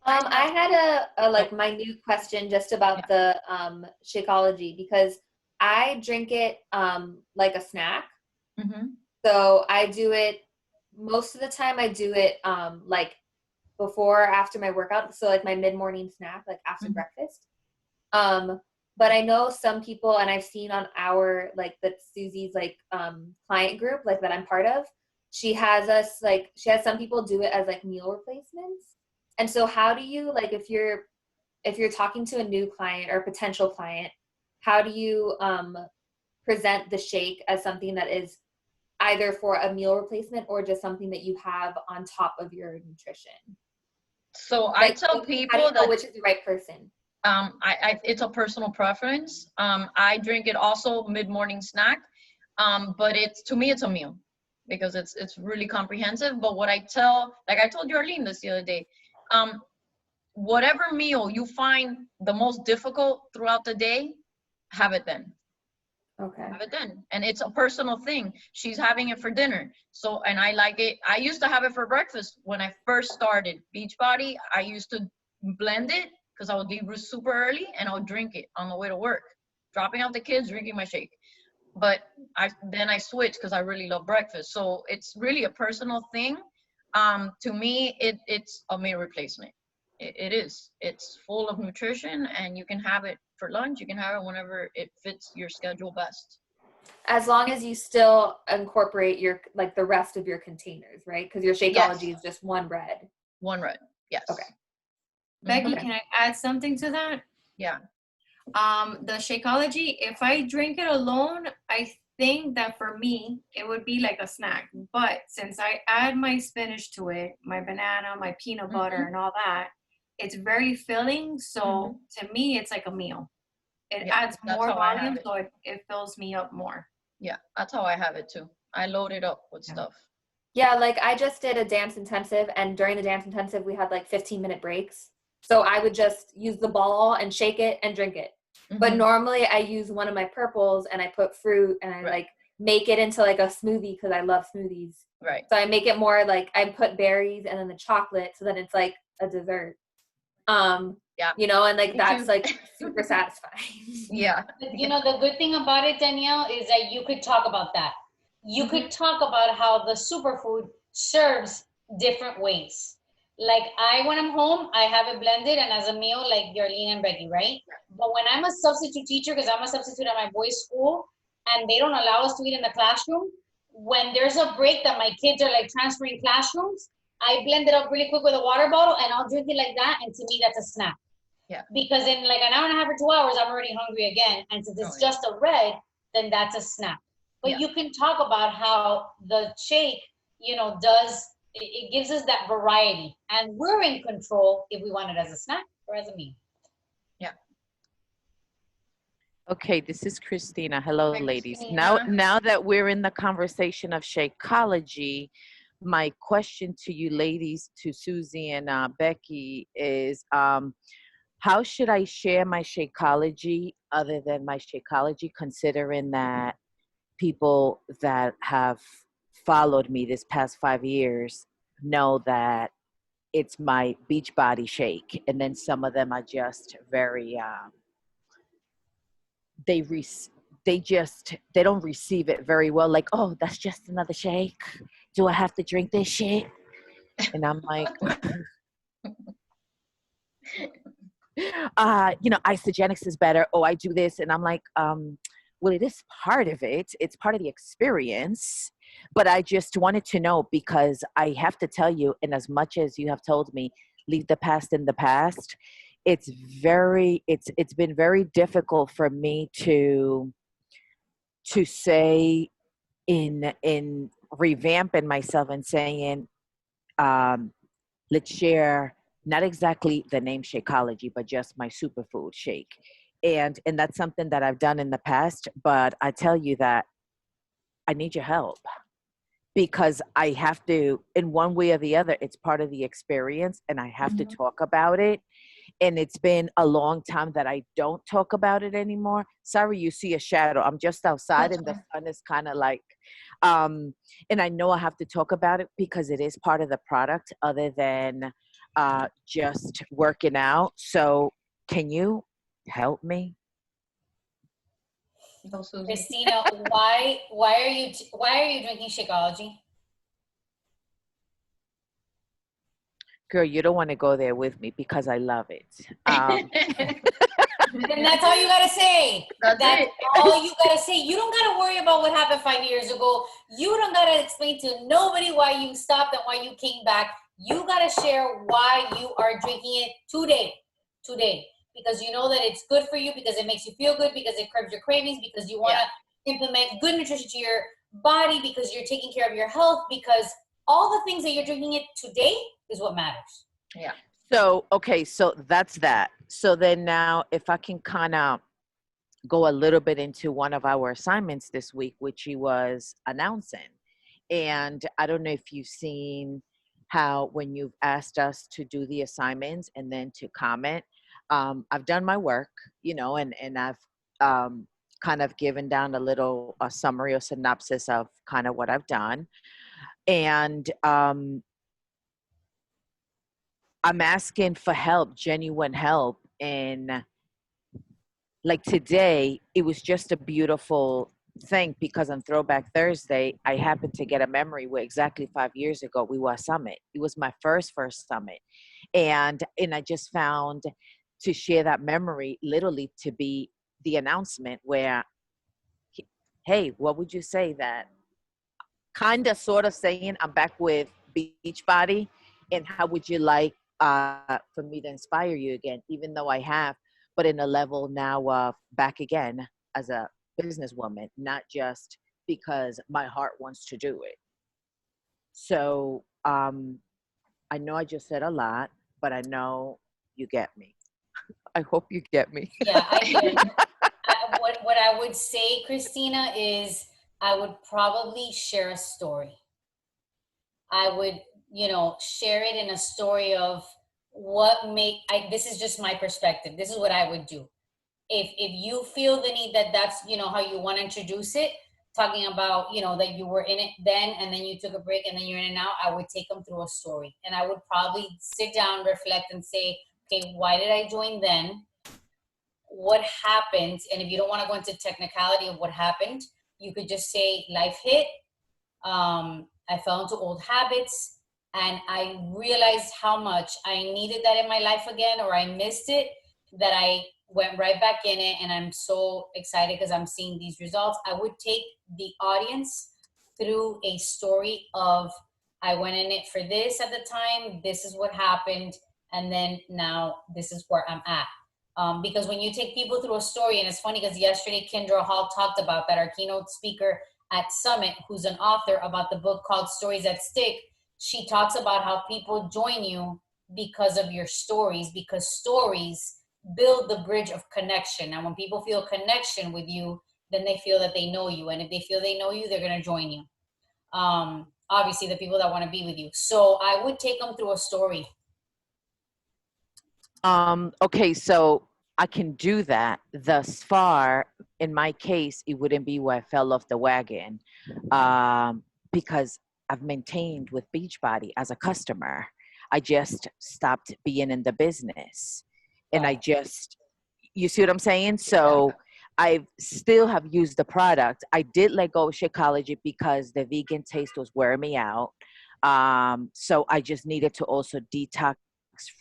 I had a minute question just about the Shakeology, because I drink it like a snack. Mm-hmm. So I do it most of the time. I do it like before or after my workout. So, like, my mid-morning snack, like after breakfast. But I know some people, and I've seen on our, like, that Susie's, like, client group, like, that I'm part of, she has some people do it as, like, meal replacements. And so how do you, like, if you're talking to a new client or potential client, how do you present the shake as something that is either for a meal replacement or just something that you have on top of your nutrition? So I tell people that, which is the right person. It's a personal preference. I drink it also mid-morning snack, but to me it's a meal, because it's really comprehensive. But what I tell, like I told Arlene this the other day, whatever meal you find the most difficult throughout the day, have it then. Okay. Have it then. And it's a personal thing. She's having it for dinner. So, and I like it. I used to have it for breakfast when I first started Beachbody. I used to blend it, because I would leave super early and I would drink it on the way to work, dropping off the kids, drinking my shake. But then I switched because I really love breakfast. So it's really a personal thing. To me, it's a meal replacement. It is. It's full of nutrition, and you can have it for lunch. You can have it whenever it fits your schedule best. As long as you still incorporate the rest of your containers, right? Because your Shakeology is just one red. One red. Yes. Okay. Becky, can I add something to that? Yeah. The Shakeology, if I drink it alone, I think that for me, it would be like a snack. But since I add my spinach to it, my banana, my peanut butter, and all that, it's very filling. So to me, it's like a meal. It adds that's more how I have volume, it. so it fills me up more. Yeah, that's how I have it too. I load it up with stuff. Yeah, like I just did a dance intensive, and during the dance intensive, we had like 15-minute breaks. So I would just use the ball and shake it and drink it. But normally I use one of my purples and I put fruit and I like make it into like a smoothie because I love smoothies. Right. So I make it more like I put berries and then the chocolate so that it's like a dessert. Yeah. You know, and like Me that's too. like super satisfying. Yeah. You know, the good thing about it, Danielle, is that you could talk about that. You could talk about how the superfood serves different ways. Like when I'm home, I have it blended and as a meal, like Yarlene and Becky, right? But when I'm a substitute teacher, because I'm a substitute at my boys' school, and they don't allow us to eat in the classroom, when there's a break that my kids are like transferring classrooms, I blend it up really quick with a water bottle and I'll drink it like that. And to me, that's a snack. Yeah. Because in like an hour and a half or 2 hours, I'm already hungry again. And since it's just a red, then that's a snack. But you can talk about how the shake, you know, it gives us that variety. And we're in control if we want it as a snack or as a meal. Yeah. Okay, this is Christina. Hello, Hi, ladies. Christina. Now that we're in the conversation of Shakeology, my question to you ladies, to Susie and Becky, is how should I share my Shakeology other than my Shakeology, considering that people that have followed me this past 5 years know that it's my Beachbody shake, and then some of them are just very they don't receive it very well, like, oh, that's just another shake, do I have to drink this shit? And I'm like, you know, isogenics is better, oh, I do this, and I'm like, well, it is part of it, it's part of the experience, but I just wanted to know, because I have to tell you, and as much as you have told me leave the past in the past, it's been very difficult for me to say, in revamping myself and saying, let's share not exactly the name Shakeology, but just my superfood shake. And that's something that I've done in the past, but I tell you that I need your help, because I have to, in one way or the other, it's part of the experience, and I have to talk about it. And it's been a long time that I don't talk about it anymore. Sorry, you see a shadow. I'm just outside and the sun is kind of like, and I know I have to talk about it because it is part of the product other than just working out. So can you help me? Christina, why are you drinking Shakeology? Girl, you don't want to go there with me because I love it. And that's all you gotta say. That's all you gotta say. You don't gotta worry about what happened 5 years ago. You don't gotta explain to nobody why you stopped and why you came back. You gotta share why you are drinking it today. Because you know that it's good for you, because it makes you feel good, because it curbs your cravings, because you wanna implement good nutrition to your body, because you're taking care of your health, because all the things that you're drinking it today is what matters. Yeah. So, okay, so that's that. So then now, if I can kind of go a little bit into one of our assignments this week, which he was announcing. And I don't know if you've seen how when you've asked us to do the assignments and then to comment, I've done my work, you know, and I've kind of given down a summary or synopsis of kind of what I've done. And I'm asking for help, genuine help. And like today, it was just a beautiful thing because on Throwback Thursday, I happened to get a memory where exactly 5 years ago we were at Summit. It was my first Summit. And I just found to share that memory literally to be the announcement where, hey, what would you say that kind of sort of saying I'm back with Beachbody, and how would you like for me to inspire you again, even though I have, but in a level now of back again as a businesswoman, not just because my heart wants to do it. So I know I just said a lot, but I know you get me. I hope you get me. Yeah, I get it. What I would say, Christina, is I would probably share a story. I would, share it in a story of this is just my perspective. This is what I would do. If you feel the need that's, how you want to introduce it, talking about, that you were in it then, and then you took a break and then you're in it now, I would take them through a story. And I would probably sit down, reflect and say, okay, why did I join then? What happened? And if you don't want to go into technicality of what happened, you could just say life hit. I fell into old habits and I realized how much I needed that in my life again, or I missed it, that I went right back in it. And I'm so excited because I'm seeing these results. I would take the audience through a story of, I went in it for this at the time, this is what happened, and then now this is where I'm at. Because when you take people through a story, and it's funny because yesterday Kendra Hall talked about that, our keynote speaker at Summit, who's an author about the book called Stories That Stick. She talks about how people join you because of your stories, because stories build the bridge of connection. And when people feel connection with you, then they feel that they know you. And if they feel they know you, they're going to join you. Obviously, the people that want to be with you. So I would take them through a story. Okay, so I can do that. Thus far, in my case, it wouldn't be where I fell off the wagon, because I've maintained with Beachbody as a customer. I just stopped being in the business, and I just, you see what I'm saying? So I still have used the product. I did let go of Shakeology because the vegan taste was wearing me out. So I just needed to also detox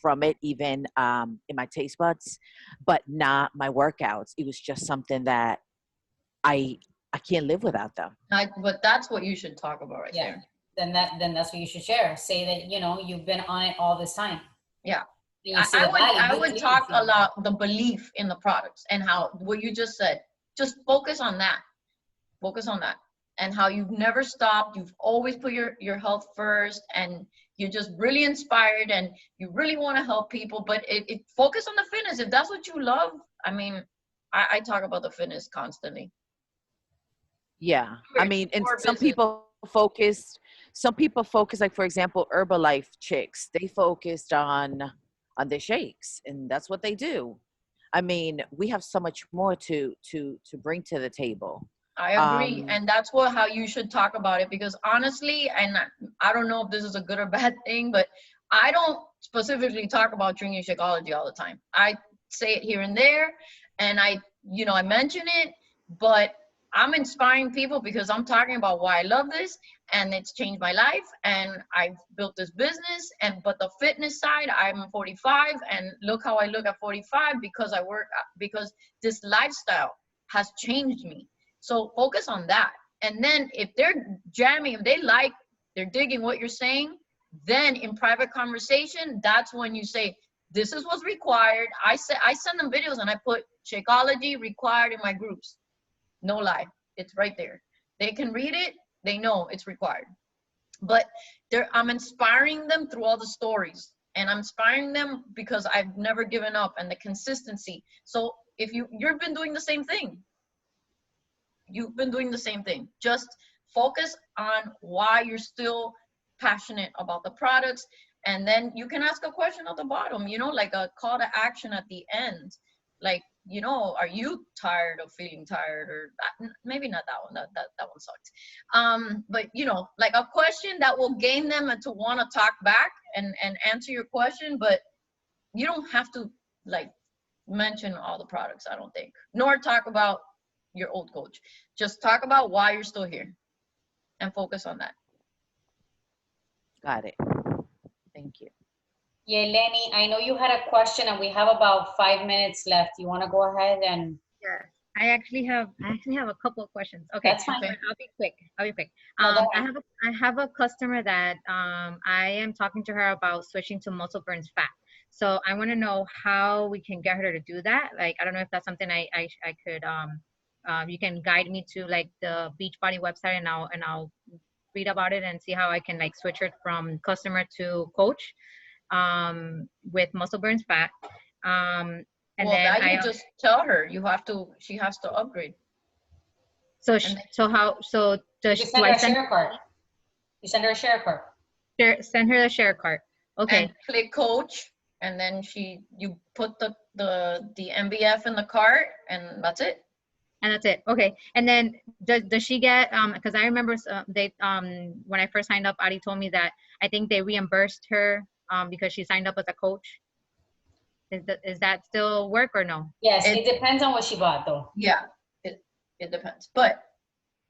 from it, even in my taste buds, but not my workouts. It was just something that I can't live without them. But that's what you should talk about there. Then that's what you should share. Say that, you've been on it all this time. Yeah. I would talk a lot the belief in the products and how what you just said. Just focus on that. Focus on that. And how you've never stopped. You've always put your health first, and you're just really inspired and you really want to help people. But it focus on the fitness. If that's what you love, I mean, I talk about the fitness constantly. Yeah. I mean, and some people focus, like, for example, Herbalife chicks, they focused on the shakes, and that's what they do. I mean, we have so much more to bring to the table. I agree. And that's how you should talk about it, because honestly, and I don't know if this is a good or bad thing, but I don't specifically talk about drinking Shakeology all the time. I say it here and there, and I mention it, but I'm inspiring people because I'm talking about why I love this, and it's changed my life, and I've built this business. But the fitness side, I'm 45, and look how I look at 45 because this lifestyle has changed me. So focus on that. And then if they're jamming, if they're digging what you're saying, then in private conversation, that's when you say, this is what's required. I send them videos and I put Shakeology required in my groups. No lie. It's right there. They can read it. They know it's required. But I'm inspiring them through all the stories. And I'm inspiring them because I've never given up, and the consistency. So if you've been doing the same thing. You've been doing the same thing. Just focus on why you're still passionate about the products. And then you can ask a question at the bottom, like a call to action at the end. Like, are you tired of feeling tired? Or maybe not that one. That one sucked. But, like a question that will gain them to want to talk back and answer your question. But you don't have to, like, mention all the products, I don't think. Nor talk about your old coach. Just talk about why you're still here and focus on that. Got it. Thank you. Yeah, Lenny, I know you had a question and we have about 5 minutes left. You want to go ahead and? Yes, I actually have a couple of questions. Okay, that's fine. I'll be quick. No, I have a customer that I am talking to her about switching to muscle burns fat. So I want to know how we can get her to do that. Like, I don't know if that's something I could you can guide me to, like, the Beachbody website, and I'll read about it and see how I can, like, switch her from customer to coach. with muscle burns fat. And Well, then that you just tell her she has to upgrade. So You send her a share card. You send her a share card. Send her the share card. Okay. And click coach, and then you put the MBF in the cart, and that's it. And that's it. Okay. And then does she get because I remember they when I first signed up, Ari told me that I think they reimbursed her because she signed up as a coach. Is that still work or no? Yes, it depends on what she bought though. Yeah, it depends. But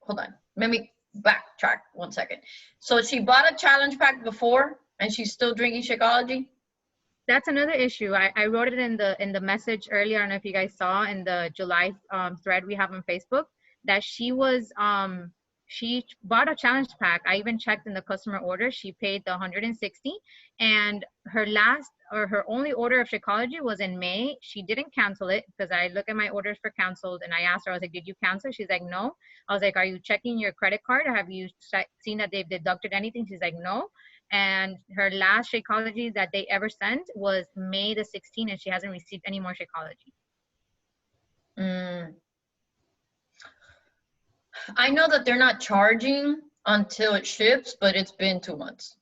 hold on, let me backtrack 1 second. So she bought a challenge pack before, and she's still drinking Shakeology? That's another issue. I wrote it in the message earlier. I don't know if you guys saw in the July thread we have on Facebook that she bought a challenge pack. I even checked in the customer order. She paid the $160, and her only order of Shakeology was in May. She didn't cancel it because I look at my orders for canceled, and I asked her, I was like, did you cancel? She's like, no. I was like, are you checking your credit card? Have you seen that they've deducted anything? She's like, no. And her last Shakeology that they ever sent was May the 16th, and she hasn't received any more Shakeology. I know that they're not charging until it ships, but it's been 2 months.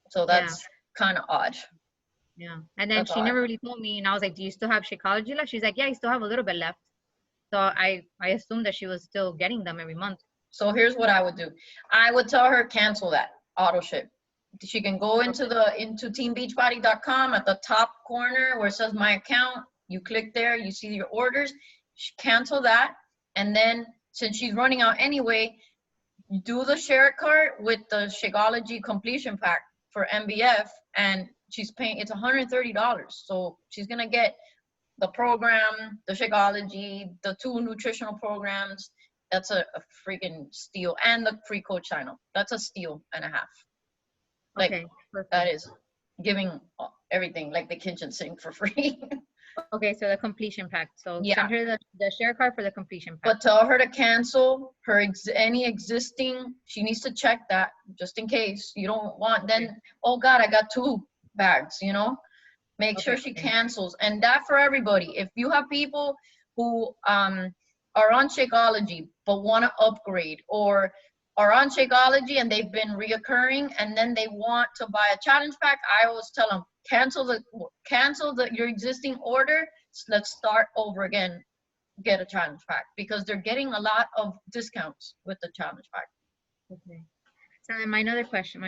So that's kind of odd. Yeah. And then she never really told me, and I was like, do you still have Shakeology left? She's like, yeah, I still have a little bit left. So I assumed that she was still getting them every month. So here's what I would do. I would tell her cancel that auto ship. She can go into teambeachbody.com at the top corner where it says my account. You click there, you see your orders, cancel that. And then since she's running out anyway, you do the share cart with the Shakeology completion pack for MBF, and she's paying, it's $130. So she's gonna get the program, the Shakeology, the 2 nutritional programs. That's a freaking steal. And the free coach sign up. That's a steal and a half. Like, okay, that is giving everything, like the kitchen sink for free. Okay, so the completion pack. So send her the share card for the completion pack. But tell her to cancel her any existing. She needs to check that just in case you don't want. Then, oh God, I got 2 bags. Make sure she cancels. And that for everybody. If you have people who are on Shakeology but want to upgrade, or are on Shakeology and they've been reoccurring, and then they want to buy a challenge pack, I always tell them cancel your existing order. Let's start over again. Get a challenge pack, because they're getting a lot of discounts with the challenge pack. Okay. So then my other question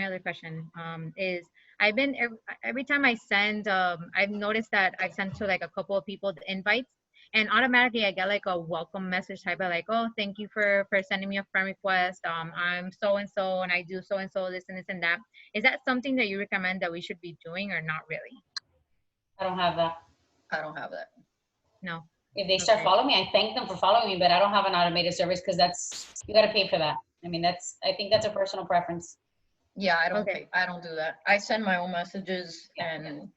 is, I've been every time I send, I've noticed that I send to like a couple of people the invites, and automatically I get like a welcome message type of like, oh, thank you for sending me a friend request. I'm so-and-so, and I do so-and-so, this and this and that. Is that something that you recommend that we should be doing, or not really? I don't have that. I don't have that. No. If they start following me, I thank them for following me, but I don't have an automated service because you got to pay for that. I mean, I think that's a personal preference. Yeah, I don't pay. I don't do that. I send my own messages and.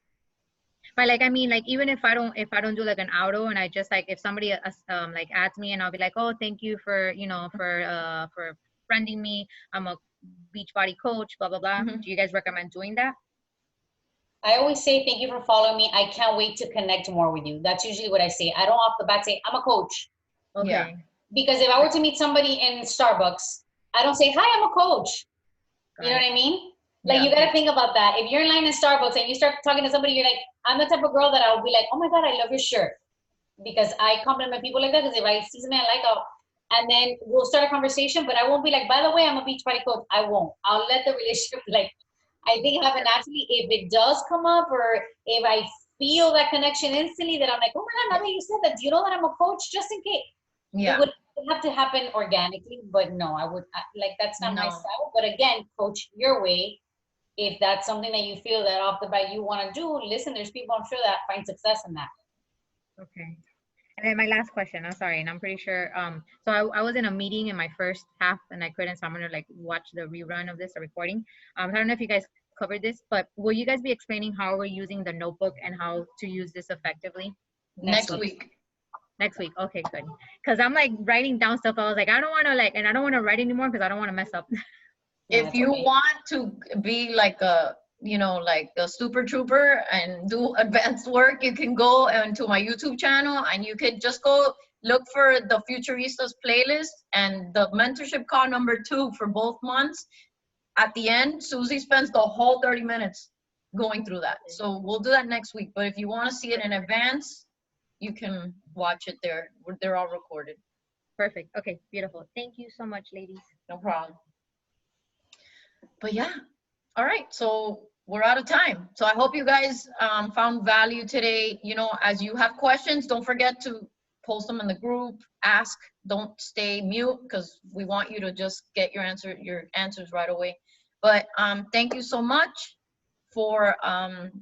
But like, I mean, like, even if I don't do like an auto, and I just like, if somebody like adds me, and I'll be like, oh, thank you for for friending me. I'm a Beachbody coach, blah blah blah. Mm-hmm. Do you guys recommend doing that? I always say thank you for following me. I can't wait to connect more with you. That's usually what I say. I don't off the bat say I'm a coach. Okay. Yeah. Because if I were to meet somebody in Starbucks, I don't say hi, I'm a coach. You know what I mean? Like, you got to think about that. If you're in line in Starbucks and you start talking to somebody, you're like, I'm the type of girl that I'll be like, oh my God, I love your shirt. Because I compliment people like that. Because if I see something I like, and then we'll start a conversation, but I won't be like, by the way, I'm a Beachbody coach. I won't. I'll let the relationship, like, I think happen naturally. If it does come up, or if I feel that connection instantly, that I'm like, oh my God, now that you said that, do you know that I'm a coach? Just in case. Yeah. It would have to happen organically, but no, that's not my style. But again, coach your way. If that's something that you feel that off the bat you want to do, listen, there's people I'm sure that find success in that. Okay. And then my last question, I'm sorry, and I'm pretty sure, so I was in a meeting in my first half and I couldn't, so I'm gonna like watch the rerun of this, the recording. I don't know if you guys covered this, but will you guys be explaining how we're using the notebook and how to use this effectively? Next week. Next week, okay, good. Cause I'm like writing down stuff, I was like, I don't wanna like, and I don't wanna write anymore because I don't wanna mess up. If you want to be like you know, like a super trooper and do advanced work, you can go into my YouTube channel and you could just go look for the Futuristas playlist and the mentorship call number 2 for both months. At the end, Susie spends the whole 30 minutes going through that. So we'll do that next week. But if you want to see it in advance, you can watch it there. They're all recorded. Perfect. Okay, beautiful. Thank you so much, ladies. No problem. But yeah, all right. So we're out of time. So I hope you guys found value today. You know, as you have questions, don't forget to post them in the group, ask, don't stay mute, because we want you to just get your answers right away. But thank you so much for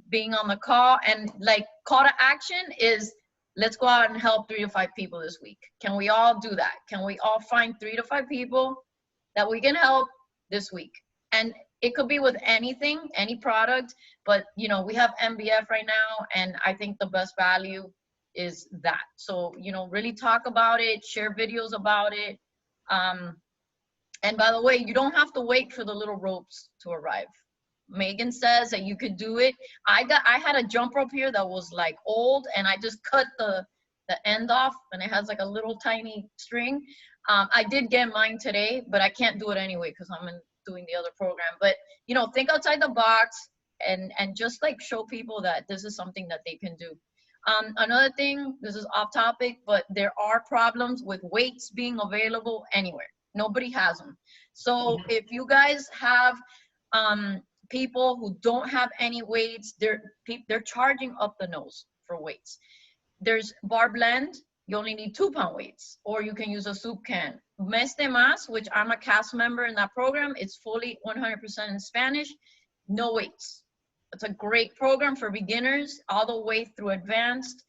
being on the call. And like, call to action is, let's go out and help 3 to 5 people this week. Can we all do that? Can we all find 3 to 5 people that we can help this week? And it could be with anything, any product, but you know, we have MBF right now, and I think the best value is that. So, you know, really talk about it, share videos about it. And by the way, you don't have to wait for the little ropes to arrive. Megan says that you could do it. I had a jump rope here that was like old, and I just cut the end off, and it has like a little tiny string. I did get mine today, but I can't do it anyway because I'm doing the other program. But you know, think outside the box and just like show people that this is something that they can do. Another thing, this is off topic, but there are problems with weights being available anywhere. Nobody has them. So if you guys have people who don't have any weights, they're charging up the nose for weights. There's bar blend, you only need 2-pound weights, or you can use a soup can. Mes de Mas, which I'm a cast member in that program, it's fully 100% in Spanish, no weights. It's a great program for beginners all the way through advanced.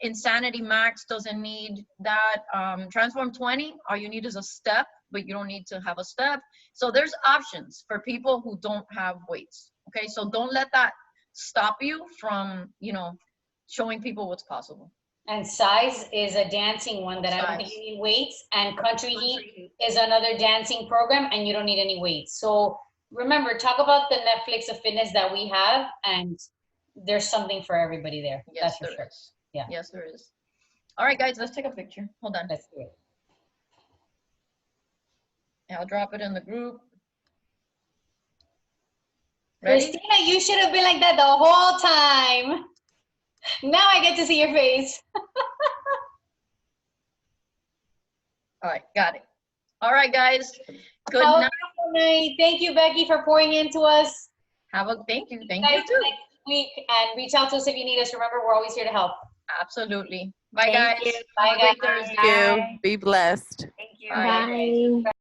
Insanity Max doesn't need that. Transform 20, all you need is a step, but you don't need to have a step. So there's options for people who don't have weights. Okay, so don't let that stop you from, you know, showing people what's possible. And Size is a dancing one that I don't think you need weights. And Country Heat is another dancing program, and you don't need any weights. So remember, talk about the Netflix of fitness that we have, and there's something for everybody there. Yes, that's for sure. Is. Yeah. Yes, there is. All right, guys, let's take a picture. Hold on. Let's do it. I'll drop it in the group. Ready? Christina, you should have been like that the whole time. Now I get to see your face. All right, got it. All right, guys. Good Have a night. beautiful night. Thank you, Becky, for pouring into us. Thank you. Thank Guys, you too. next week, and reach out to us if you need us. Remember, we're always here to help. Absolutely. Bye, Thank guys. you. Have a great Bye, guys. Thursday. Thank you. Bye. Be blessed. Thank you. Bye. Bye.